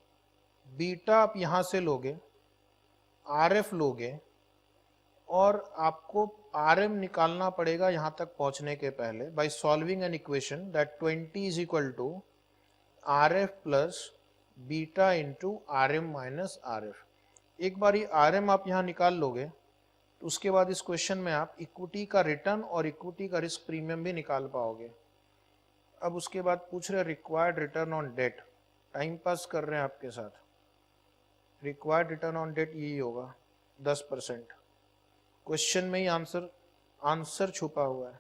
बीटा आप यहां से लोगे, आरएफ लोगे, और आपको आरएम निकालना पड़ेगा यहां तक पहुंचने के पहले by solving an equation that 20 is equal to RF plus beta into RM minus RF. एक बार ये आरएम आप यहां निकाल लोगे तो उसके बाद इस क्वेश्चन में आप इक्विटी का रिटर्न और इक्विटी का रिस्क प्रीमियम भी निकाल पाओगे। अब उसके बाद पूछ रहे required return on debt, time pass कर रहे हैं आपके साथ। रिक्वायर्ड रिटर्न ऑन डेट यही होगा 10%। क्वेश्चन में ही आंसर छुपा हुआ है,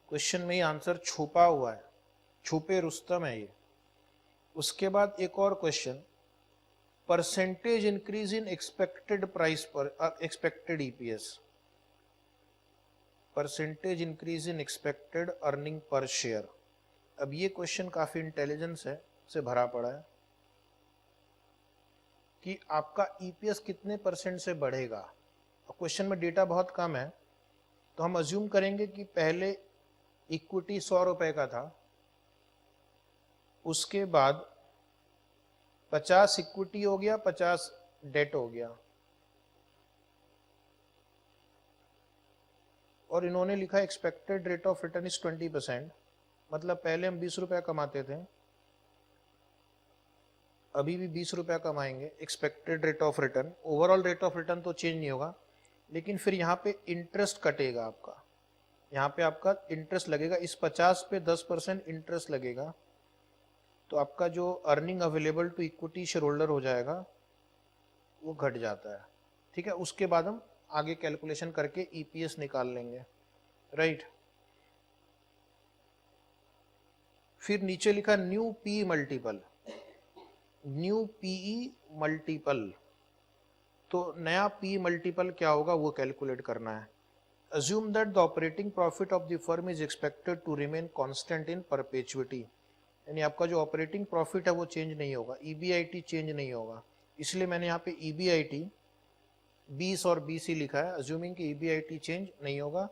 क्वेश्चन में ही आंसर छुपा हुआ है, छुपे रुस्तम है ये। उसके बाद एक और question, percentage increase in expected price per expected EPS, percentage increase in expected earning per share. अब ये क्वेश्चन काफी इंटेलिजेंस है से भरा पड़ा है कि आपका ईपीएस कितने परसेंट से बढ़ेगा। क्वेश्चन में डेटा बहुत कम है तो हम अज्यूम करेंगे कि पहले इक्विटी 100 रुपए का था, उसके बाद 50 इक्विटी हो गया, 50 डेट हो गया, और इन्होंने लिखा expected rate of return is 20%। मतलब पहले हम 20 रुपया कमाते थे, अभी भी 20 रुपया कमाएंगे। Expected rate of return, overall rate of return तो चेंज नहीं होगा, लेकिन फिर यहाँ पे इंटरेस्ट कटेगा आपका, यहाँ पे आपका इंटरेस्ट लगेगा, इस 50 पे 10% इंटरेस्ट लगेगा, तो आपका जो earning available to equity share holder हो जाएगा वो घट जाता है, ठीक है। उसके बाद हम आगे कैलकुलेशन करके ईपीएस निकाल लेंगे, राइट। फिर नीचे लिखा new P multiple, new PE multiple, तो नया पी मल्टीपल क्या होगा वो कैलकुलेट करना है। Assume that the operating profit of the firm is expected to remain constant in perpetuity, यानी आपका जो ऑपरेटिंग प्रॉफिट है वो चेंज नहीं होगा, ईबीआईटी चेंज नहीं होगा, इसलिए मैंने यहाँ पे ईबीआईटी 20 और 20 ही लिखा है, अज्यूमिंग कि ईबीआईटी चेंज नहीं होगा।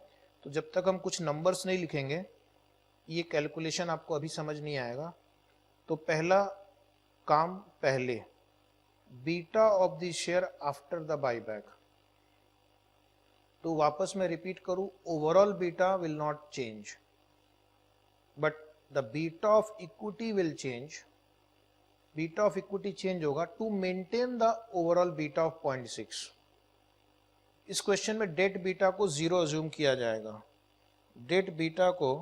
तो जब तक हम कुछ नंबर्स नहीं लिखेंगे ये कैलकुलेशन आपको अभी समझ नहीं आएगा। तो पहला काम पहले, beta of the share after the buyback, तो वापस मैं रिपीट करूं, overall beta will not change but the beta of equity will change, beta of equity change होगा to maintain the overall beta of 0.6। इस क्वेश्चन में डेट बीटा को 0 अज्यूम किया जाएगा, डेट बीटा को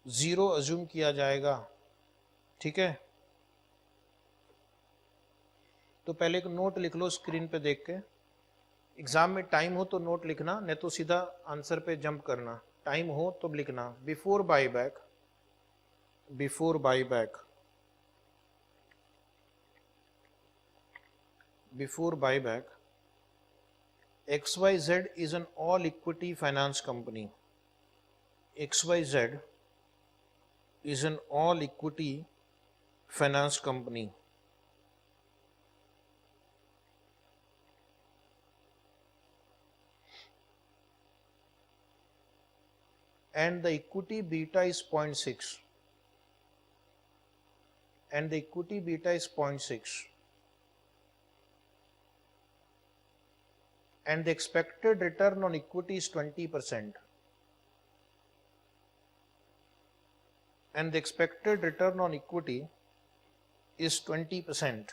0 अज्यूम किया जाएगा, ठीक है। तो पहले एक नोट लिख लो स्क्रीन पे देख के, एग्जाम में टाइम हो तो नोट लिखना, नहीं तो सीधा आंसर पे जंप करना, टाइम हो तो लिखना। Before buyback, before buyback, before buyback XYZ is an all equity finance company, XYZ is an all equity finance company, and the equity beta is 0.6, and the equity beta is 0.6, and the expected return on equity is 20%, and the expected return on equity is 20%.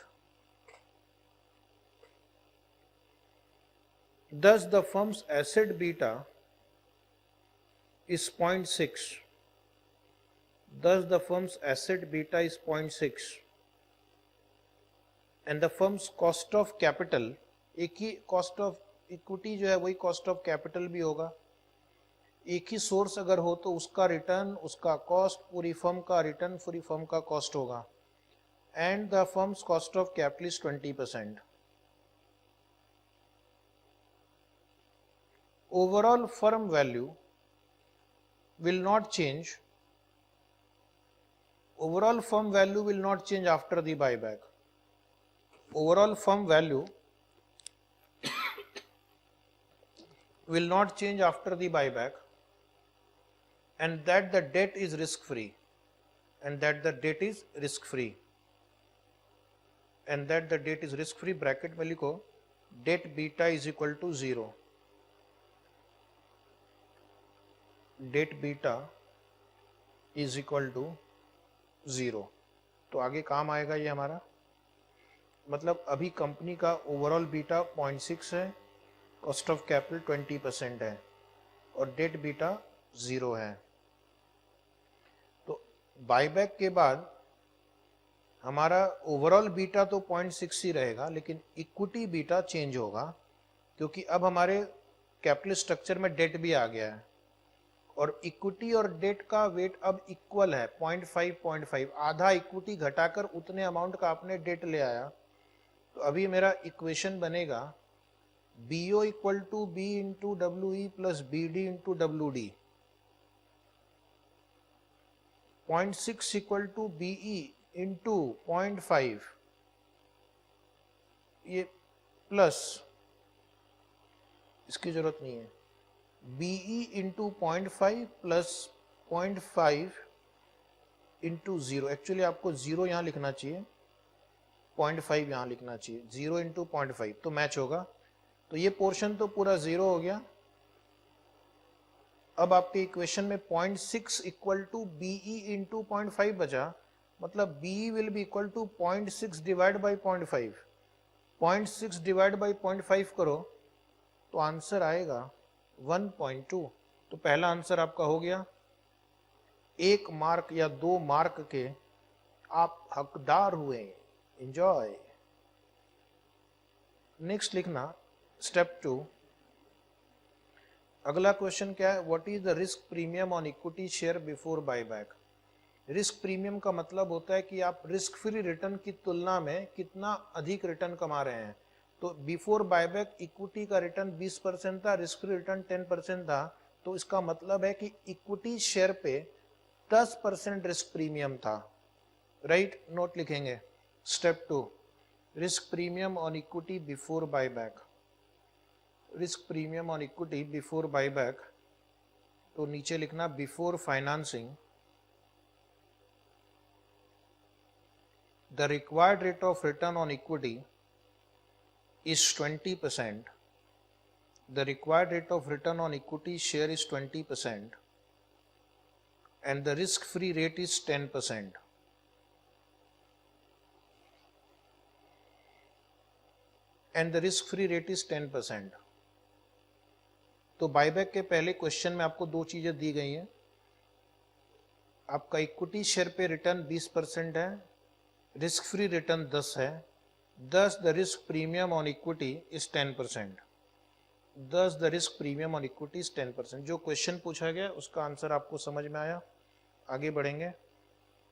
Thus the firm's asset beta is 0.6, thus the firm's asset beta is 0.6, and the firm's cost of capital, एक ही कॉस्ट ऑफ इक्विटी जो है वही कॉस्ट ऑफ कैपिटल भी होगा, एक ही सोर्स अगर हो तो उसका रिटर्न, उसका कॉस्ट, पूरी फर्म का रिटर्न, पूरी फर्म का कॉस्ट होगा. And the firms cost of capital is 20%. Overall firm value will not change. Overall firm value will not change after the buyback. Overall firm value will not change after the buyback, and that the debt is risk free, and that the debt is risk free, and that the debt is risk free. Bracket में लिखो debt beta is equal to 0. Debt beta is equal to 0. तो आगे काम आएगा ये हमारा. मतलब अभी कंपनी का ओवरऑल बीटा 0.6 है, कॉस्ट ऑफ कैपिटल 20% है और डेट बीटा 0 है. तो बायबैक के बाद हमारा ओवरऑल बीटा तो 0.6 ही रहेगा, लेकिन इक्विटी बीटा चेंज होगा क्योंकि अब हमारे कैपिटल स्ट्रक्चर में डेट भी आ गया है और इक्विटी और डेट का वेट अब इक्वल है 0.5. आधा इक्विटी घटाकर उतने अमाउंट का आपने डेट ले आया. तो अभी मेरा इक्वेशन बनेगा BO equal to B into WE plus BD into WD. 0.6 equal to BE into 0.5 ये प्लस, इसकी जरूरत नहीं है, BE into 0.5 plus 0.5 into 0. Actually आपको 0 यहाँ लिखना चाहिए, 0.5 यहाँ लिखना चाहिए. 0 इंटू 0.5 तो मैच होगा. तो ये पोर्शन तो पूरा 0 हो गया. अब आपके इक्वेशन में 0.6 इक्वल टू BE इंटू 0.5 बचा. मतलब BE will be equal to 0.6 divide by 0.5. 0.6 divide by 0.5 करो तो आंसर आएगा 1.2. तो पहला आंसर आपका हो गया. 1 मार्क या 2 मार्क के आप हकदार हुए. एंजॉय. नेक्स्ट लिखना स्टेप 2. अगला क्वेश्चन क्या है? What is the risk premium on equity share before buyback. Risk premium का मतलब होता है कि आप रिस्क फ्री रिटर्न की तुलना में कितना अधिक रिटर्न कमा रहे हैं. तो बिफोर बायबैक इक्विटी का रिटर्न 20% था, रिस्क फ्री रिटर्न 10% था. तो इसका मतलब है कि इक्विटी शेयर पे 10% रिस्क प्रीमियम था. राइट, नोट लिखेंगे. Step 2, risk premium on equity before buyback. Risk premium on equity before buyback, तो नीचे लिखना before financing the required rate of return on equity is 20%. The required rate of return on equity share is 20% and the risk free rate is 10%. And the risk free rate is 10%. तो बायबैक के पहले क्वेश्चन में आपको दो चीजें दी गई हैं. आपका इक्विटी शेयर पे रिटर्न 20% है, रिस्क फ्री रिटर्न 10 है. Thus the risk premium on equity is 10%. Thus the risk premium on equity is 10%. जो क्वेश्चन पूछा गया उसका आंसर आपको समझ में आया. आगे बढ़ेंगे.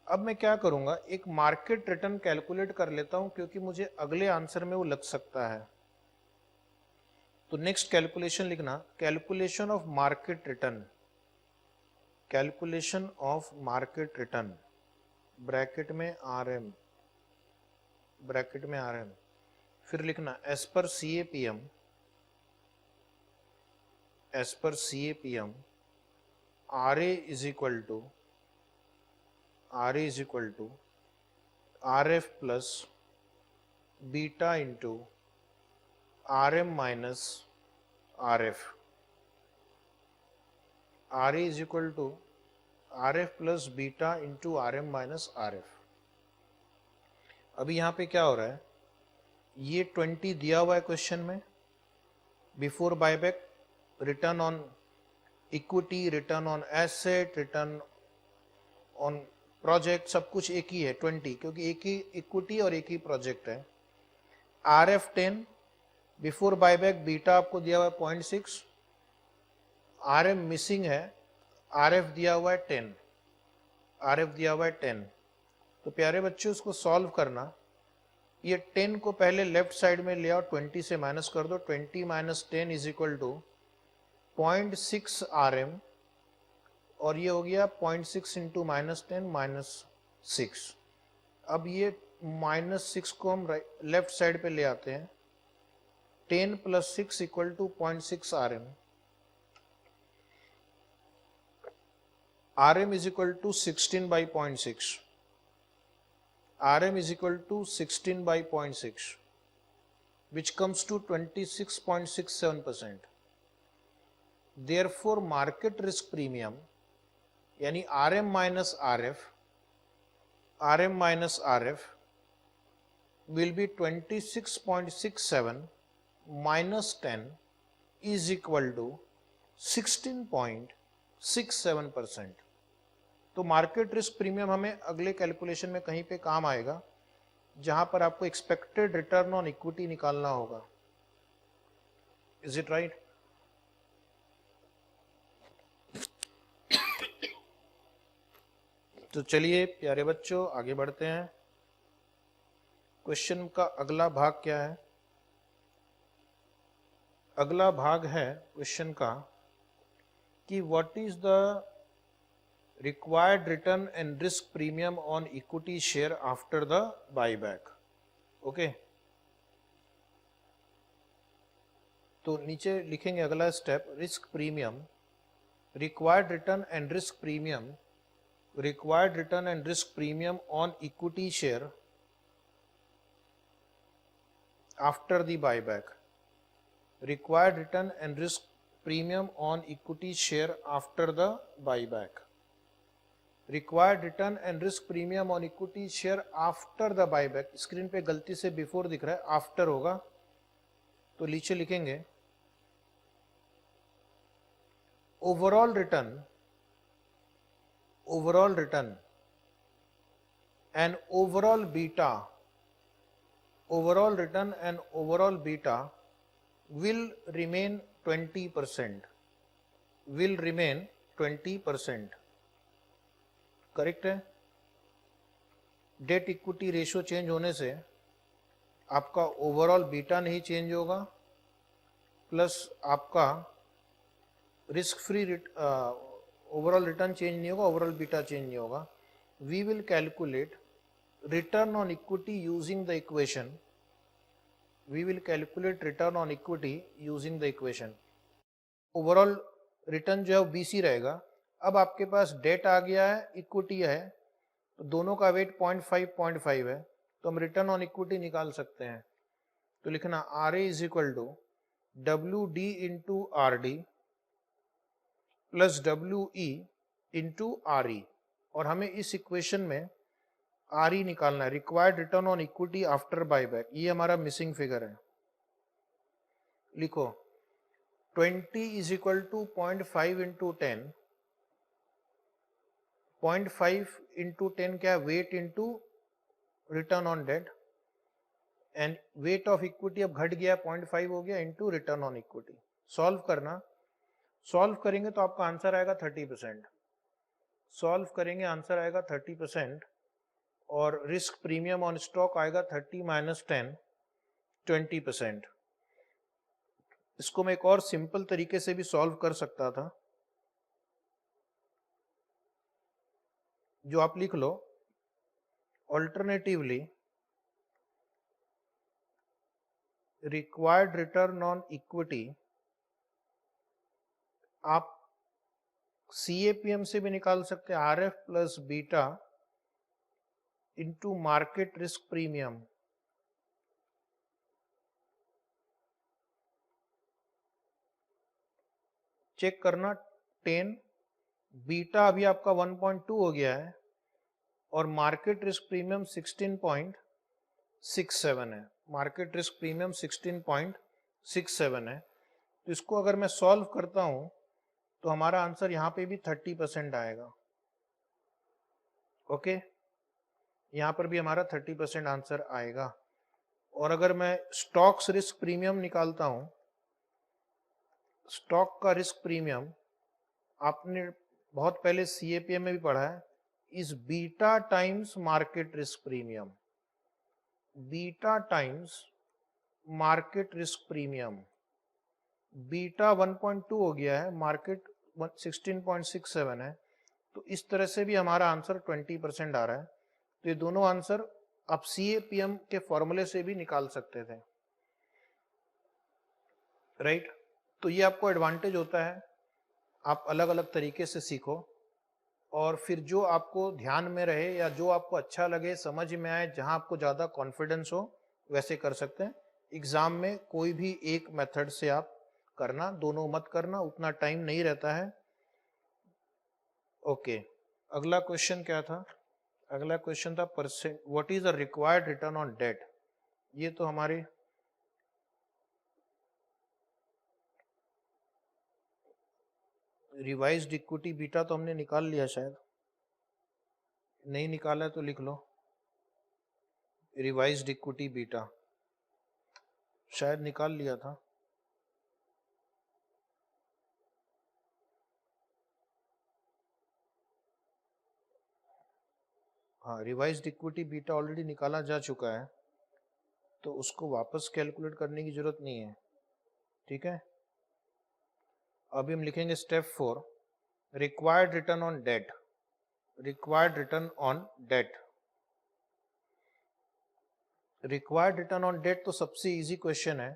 अब मैं क्या करूंगा, एक मार्केट रिटर्न कैलकुलेट कर लेता हूं क्योंकि मुझे अगले आंसर में वो लग सकता है. तो नेक्स्ट कैलकुलेशन लिखना, calculation of market return. Calculation of market return bracket में RM, ब्रैकेट में RM. फिर लिखना एज पर CAPM, एज पर CAPM RA is equal to RF plus beta into RM minus RF. RA is equal to RF plus beta into RM minus RF. अभी यहाँ पे क्या हो रहा है, ये 20 दिया हुआ है क्वेश्चन में. Before buyback return on equity, return on asset, return on project, सब कुछ एक ही है 20, क्योंकि एक ही इक्विटी और एक ही प्रोजेक्ट है. RF 10, बिफोर बायबैक बीटा आपको दिया हुआ है 0.6, आर एम मिसिंग है, आर एफ दिया हुआ है 10, आर एफ दिया हुआ है 10। तो प्यारे बच्चों इसको सॉल्व करना, ये 10 को पहले लेफ्ट साइड में ले आओ, 20 से माइनस कर दो, 20 minus 10 is equal to 0.6 R M, और ये हो गया 0.6 इंटू माइनस 10 माइनस 6। अब ये माइनस 6 को हम लेफ्ट साइड पे ले आते हैं, 10 plus 6 equal to 0.6 R M, Rm is equal to 16 by 0.6, Rm is equal to 16 by 0.6, which comes to 26.67%. Therefore market risk premium यानी Rm minus RF will be 26.67 minus 10 is equal to 16.67%। तो मार्केट रिस्क प्रीमियम हमें अगले कैलकुलेशन में कहीं पे काम आएगा, जहां पर आपको एक्सपेक्टेड रिटर्न ऑन इक्विटी निकालना होगा। Is it right? तो चलिए प्यारे बच्चों आगे बढ़ते हैं। क्वेश्चन का अगला भाग क्या है? अगला भाग है क्वेश्चन का कि what is the required return and risk premium on equity share after the buyback. Okay तो नीचे लिखेंगे अगला step, risk premium, required return and risk premium, required return and risk premium on equity share after the buyback, required return and risk premium on equity share after the buyback, required return and risk premium on equity share after the buyback. Screen पे गलती से बिफोर दिख रहा है, आफ्टर होगा, तो नीचे लिखेंगे overall return and overall beta, overall return and overall beta will remain 20%, will remain 20%। Correct है? डेट इक्विटी रेशियो चेंज होने से आपका ओवरऑल बीटा नहीं चेंज होगा, प्लस आपका risk free overall return change नहीं होगा, ओवरऑल बीटा चेंज नहीं होगा। We will calculate return on equity using the equation, we will calculate return on equity using the equation। Overall return जो है बीसी रहेगा। अब आपके पास डेट आ गया है, इक्विटी है, तो दोनों का वेट 0.5 है, तो हम रिटर्न ऑन इक्विटी निकाल सकते हैं। तो लिखना R A is equal to W D into R D plus W E into R E, और हमें इस इक्वेशन में आर ई निकालना है, required return on equity after buyback. ये हमारा मिसिंग फिगर है। लिखो 20 is equal to 0.5 into 10, 0.5 into 10 क्या है? Weight into return on debt, and weight of equity अब घट गया, 0.5 हो गया, into return on equity. Solve करना, सॉल्व करेंगे तो आपका आंसर आएगा 30%। सॉल्व करेंगे आंसर आएगा 30%, और रिस्क प्रीमियम ऑन स्टॉक आएगा 30 माइनस 10 20%। इसको मैं एक और सिंपल तरीके से भी सॉल्व कर सकता था, जो आप लिख लो, alternatively required return on equity आप सीएपीएम से भी निकाल सकते हैं, RF plus beta into market risk premium. Check करना 10, बीटा अभी आपका 1.2 हो गया है, और मार्केट रिस्क प्रीमियम 16.67 है। मार्केट रिस्क प्रीमियम 16.67 है। तो इसको अगर मैं सॉल्व करता हूं तो हमारा आंसर यहां पे भी 30% आएगा। ओके, यहां पर भी हमारा 30% आंसर आएगा। और अगर मैं स्टॉक्स रिस्क प्रीमियम निकालता हूं, स्टॉक का रिस्क प्रीमियम आपने बहुत पहले CAPM में भी पढ़ा है, is beta times market risk premium. Beta times market risk premium, beta 1.2 हो गया है, मार्केट 16.67 है, तो इस तरह से भी हमारा आंसर 20% आ रहा है। तो ये दोनों आंसर आप CAPM के फॉर्मूले से भी निकाल सकते थे, राइट। तो ये आपको एडवांटेज होता है, आप अलग अलग तरीके से सीखो और फिर जो आपको ध्यान में रहे या जो आपको अच्छा लगे, समझ में आए, जहां आपको ज्यादा कॉन्फिडेंस हो वैसे कर सकते हैं। एग्जाम में कोई भी एक मेथड से आप करना, दोनों मत करना, उतना टाइम नहीं रहता है। ओके, अगला क्वेश्चन क्या था? अगला क्वेश्चन था percent what is the required return on debt. ये तो हमारी रिवाइज्ड इक्विटी बीटा तो हमने निकाल लिया, शायद नहीं निकाला है तो लिख लो, रिवाइज्ड इक्विटी बीटा शायद निकाल लिया था। हाँ, रिवाइज्ड इक्विटी बीटा ऑलरेडी निकाला जा चुका है, तो उसको वापस कैलकुलेट करने की जरूरत नहीं है, ठीक है। अभी हम लिखेंगे step 4, required return on debt. Required return on debt, required return on debt तो सबसे इजी क्वेश्चन है।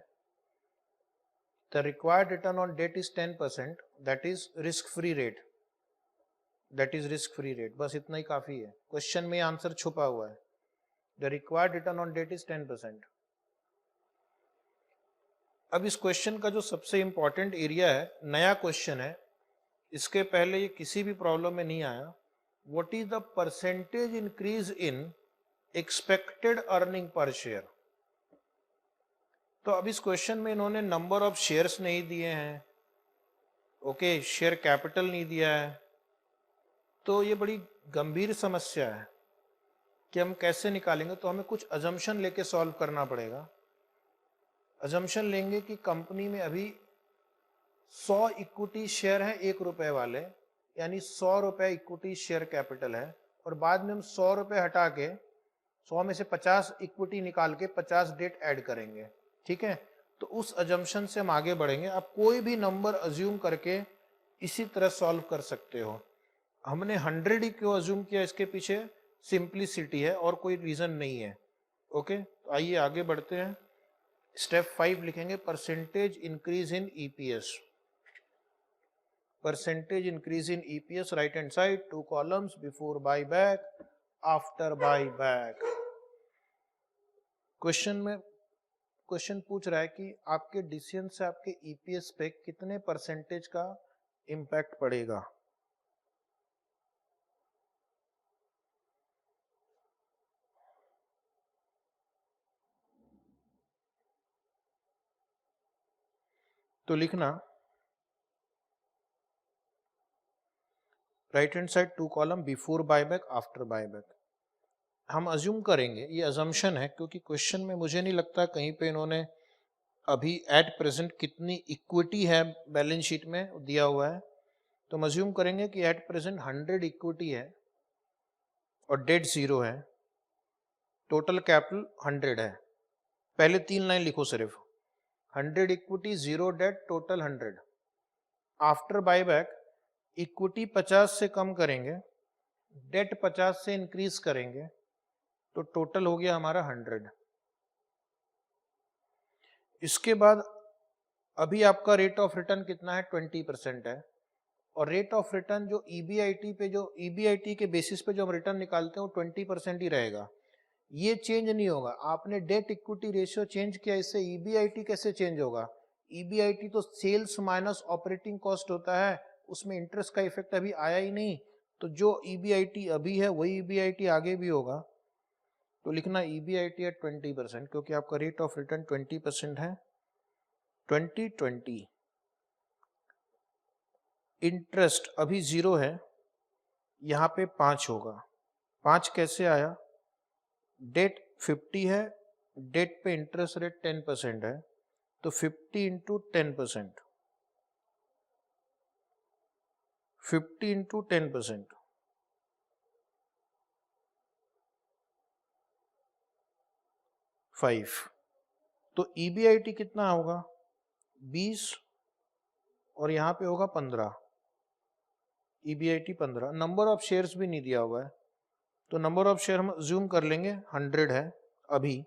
The required return on debt is 10%, that is risk free rate, that is risk free rate. बस इतना ही काफी है, क्वेश्चन में आंसर छुपा हुआ है। The required return on debt is 10%। अब इस क्वेश्चन का जो सबसे इंपॉर्टेंट एरिया है, नया क्वेश्चन है, इसके पहले ये किसी भी प्रॉब्लम में नहीं आया। What is the percentage increase in expected earning per share. तो अब इस क्वेश्चन में इन्होंने नंबर ऑफ शेयर्स नहीं दिए हैं, ओके, शेयर कैपिटल नहीं दिया है, तो ये बड़ी गंभीर समस्या है कि हम कैसे निकालेंगे। तो हमें कुछ अजम्पशन लेके सॉल्व करना पड़ेगा। अजम्पशन लेंगे कि कंपनी में अभी 100 इक्विटी शेयर है 1 रुपए वाले, यानी 100 रुपए इक्विटी शेयर कैपिटल है, और बाद में हम 100 रुपए हटा के 100 में से 50 इक्विटी निकाल के 50 डेट ऐड करेंगे, ठीक है। तो उस अजम्पशन से हम आगे बढ़ेंगे। आप कोई भी नंबर अज्यूम करके इसी तरह सॉल्व कर सकते हो। हमने 100 ही क्यों अज्यूम किया, इसके पीछे सिंप्लिसिटी है और कोई रीजन नहीं है, ओके। तो आइए आगे बढ़ते हैं। स्टेप 5 लिखेंगे परसेंटेज इंक्रीज इन EPS। परसेंटेज इंक्रीज इन EPS, right hand side 2 columns, before buy back, after buy back. Question में क्वेश्चन पूछ रहा है कि आपके डिसीजन से आपके EPS पे कितने परसेंटेज का इंपैक्ट पड़ेगा। तो लिखना right hand side 2 column, before buyback, after buyback. हम अज्यूम करेंगे, ये अजम्पशन है क्योंकि क्वेश्चन में मुझे नहीं लगता कहीं पे इन्होंने अभी एट प्रेजेंट कितनी इक्विटी है बैलेंस शीट में दिया हुआ है। तो हम अज्यूम करेंगे कि एट प्रेजेंट 100 इक्विटी है और डेट 0 है, टोटल कैपिटल 100 है। पहले 3 लाइन लिखो सिर्फ, 100 equity, 0 debt, total 100। After buyback equity 50 से कम करेंगे, डेट 50 से इंक्रीज करेंगे, तो टोटल हो गया हमारा 100। इसके बाद अभी आपका रेट ऑफ रिटर्न कितना है, 20% है, और रेट ऑफ रिटर्न जो EBIT पे, जो EBIT के बेसिस पे जो हम रिटर्न निकालते हैं वो 20% ही रहेगा, ये चेंज नहीं होगा। आपने डेट इक्विटी रेशियो चेंज किया, इससे EBIT कैसे चेंज होगा? EBIT तो सेल्स माइनस ऑपरेटिंग कॉस्ट होता है, उसमें इंटरेस्ट का इफेक्ट अभी आया ही नहीं, तो जो EBIT अभी है वही EBIT आगे भी होगा। तो लिखना EBIT एट 20%, क्योंकि आपका रेट ऑफ रिटर्न 20% है। 2020 इंटरेस्ट अभी 0 है, यहाँ पे 5 होगा। 5 कैसे आया? डेट 50 है, डेट पे इंटरेस्ट रेट 10% है, तो 50 इंटू 10%, 50 इंटू 10%, 5। तो EBIT कितना होगा? 20 और यहाँ पे होगा 15। EBIT 15। नंबर ऑफ शेयर्स भी नहीं दिया हुआ है, तो नंबर ऑफ शेयर हम अज्यूम कर लेंगे 100 है अभी।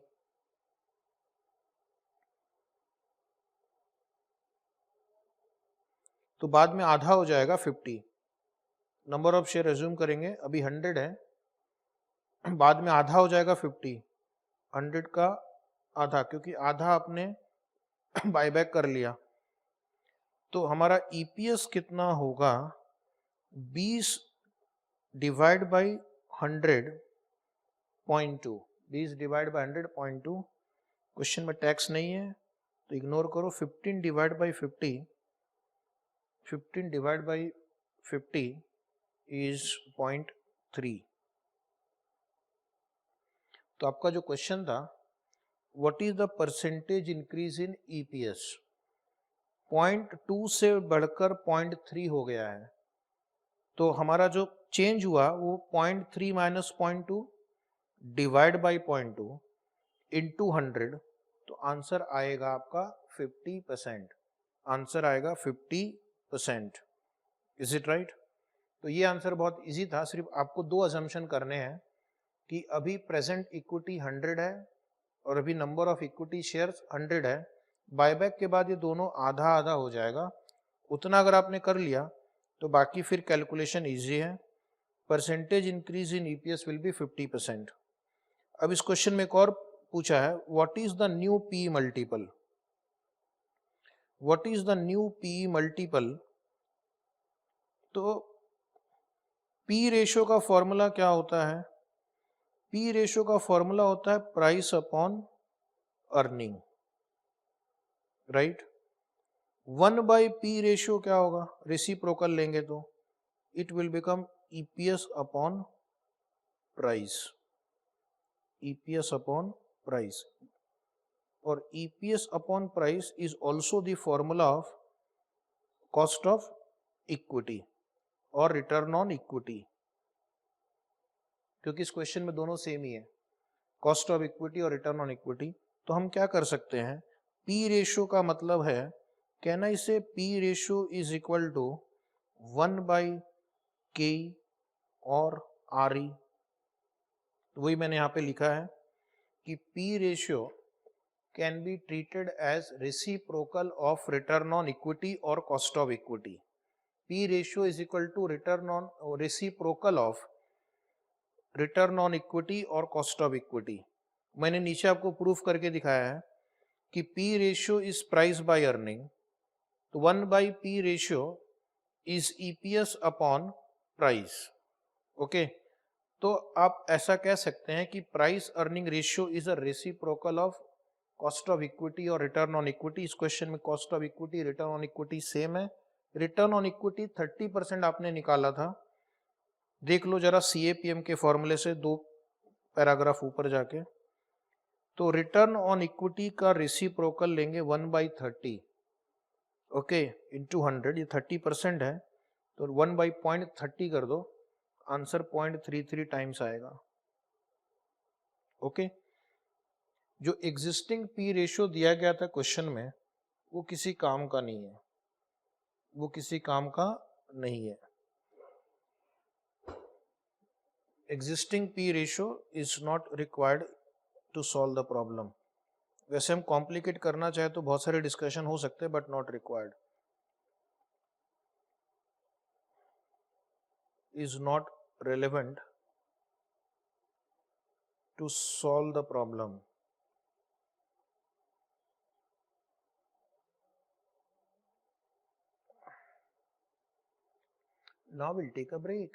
तो बाद में आधा हो जाएगा 50। नंबर ऑफ शेयर अज्यूम करेंगे, अभी 100 है, बाद में आधा हो जाएगा 50। 100 का आधा, क्योंकि आधा आपने बायबैक कर लिया। तो हमारा EPS कितना होगा? 20 divide by 100.2। 20 divide by 100.2। Question में टैक्स नहीं है तो इग्नोर करो। 15 divide by 50, 15 divide by 50 is 0.3। तो आपका जो क्वेश्चन था, what is the percentage increase in EPS, 0.2 से बढ़कर 0.3 हो गया है। तो हमारा जो चेंज हुआ वो 0.3 माइनस 0.2 डिवाइड बाई 0.2 इंटू 100। तो आंसर आएगा आपका 50%। आंसर आएगा 50%। Is it right? तो ये आंसर बहुत इजी था। सिर्फ आपको दो अजम्पशन करने हैं कि अभी प्रेजेंट इक्विटी 100 है और अभी नंबर ऑफ इक्विटी शेयर्स 100 है। बायबैक के बाद ये दोनों आधा आधा हो जाएगा। उतना अगर आपने कर लिया तो बाकी फिर कैलकुलेशन इजी है। Percentage increase in EPS will be 50%। अब इस क्वेश्चन में एक और पूछा है, what is the new PE multiple? What is the new PE multiple? तो P रेशियो का फॉर्मूला क्या होता है? P रेशियो का फॉर्मूला होता है price upon earning, right? 1/P ratio क्या होगा? रेसिप्रोकल लेंगे तो it will become EPS upon price. EPS upon price, और EPS upon price is also the formula of cost of equity और रिटर्न ऑन इक्विटी, क्योंकि इस क्वेश्चन में दोनों सेम ही है, कॉस्ट ऑफ इक्विटी और रिटर्न ऑन इक्विटी। तो हम क्या कर सकते हैं, P रेशियो का मतलब है, कहना इसे P ratio is equal to 1/K और RE। तो वही मैंने यहाँ पे लिखा है कि P ratio can be treated as reciprocal of return on equity और cost of equity. P ratio is equal to return on reciprocal of return on equity और कॉस्ट ऑफ इक्विटी। मैंने नीचे आपको प्रूफ करके दिखाया है कि P ratio is price by earning, तो 1/P ratio is EPS upon price. Okay, तो आप ऐसा कह सकते हैं कि price earning ratio is a reciprocal of cost of equity और रिटर्न ऑन इक्विटी। इस क्वेश्चन में cost of equity return on equity same है। रिटर्न ऑन इक्विटी 30% आपने निकाला था, देख लो जरा CAPM के फॉर्मूले से 2 पैराग्राफ ऊपर जाके। तो रिटर्न ऑन इक्विटी का रेसिप्रोकल लेंगे 1/30, ओके, इंटू 100। ये 30% है तो 1/0.30 कर दो, आंसर 0.33 टाइम्स आएगा। ओके, जो एग्जिस्टिंग P रेशियो दिया गया था क्वेश्चन में वो किसी काम का नहीं है, वो किसी काम का नहीं है। Existing P ratio is not required to solve the problem. वैसे हम कॉम्प्लिकेट करना चाहे तो बहुत सारे डिस्कशन हो सकते हैं, but not required, is not relevant to solve the problem. Now we'll take a break.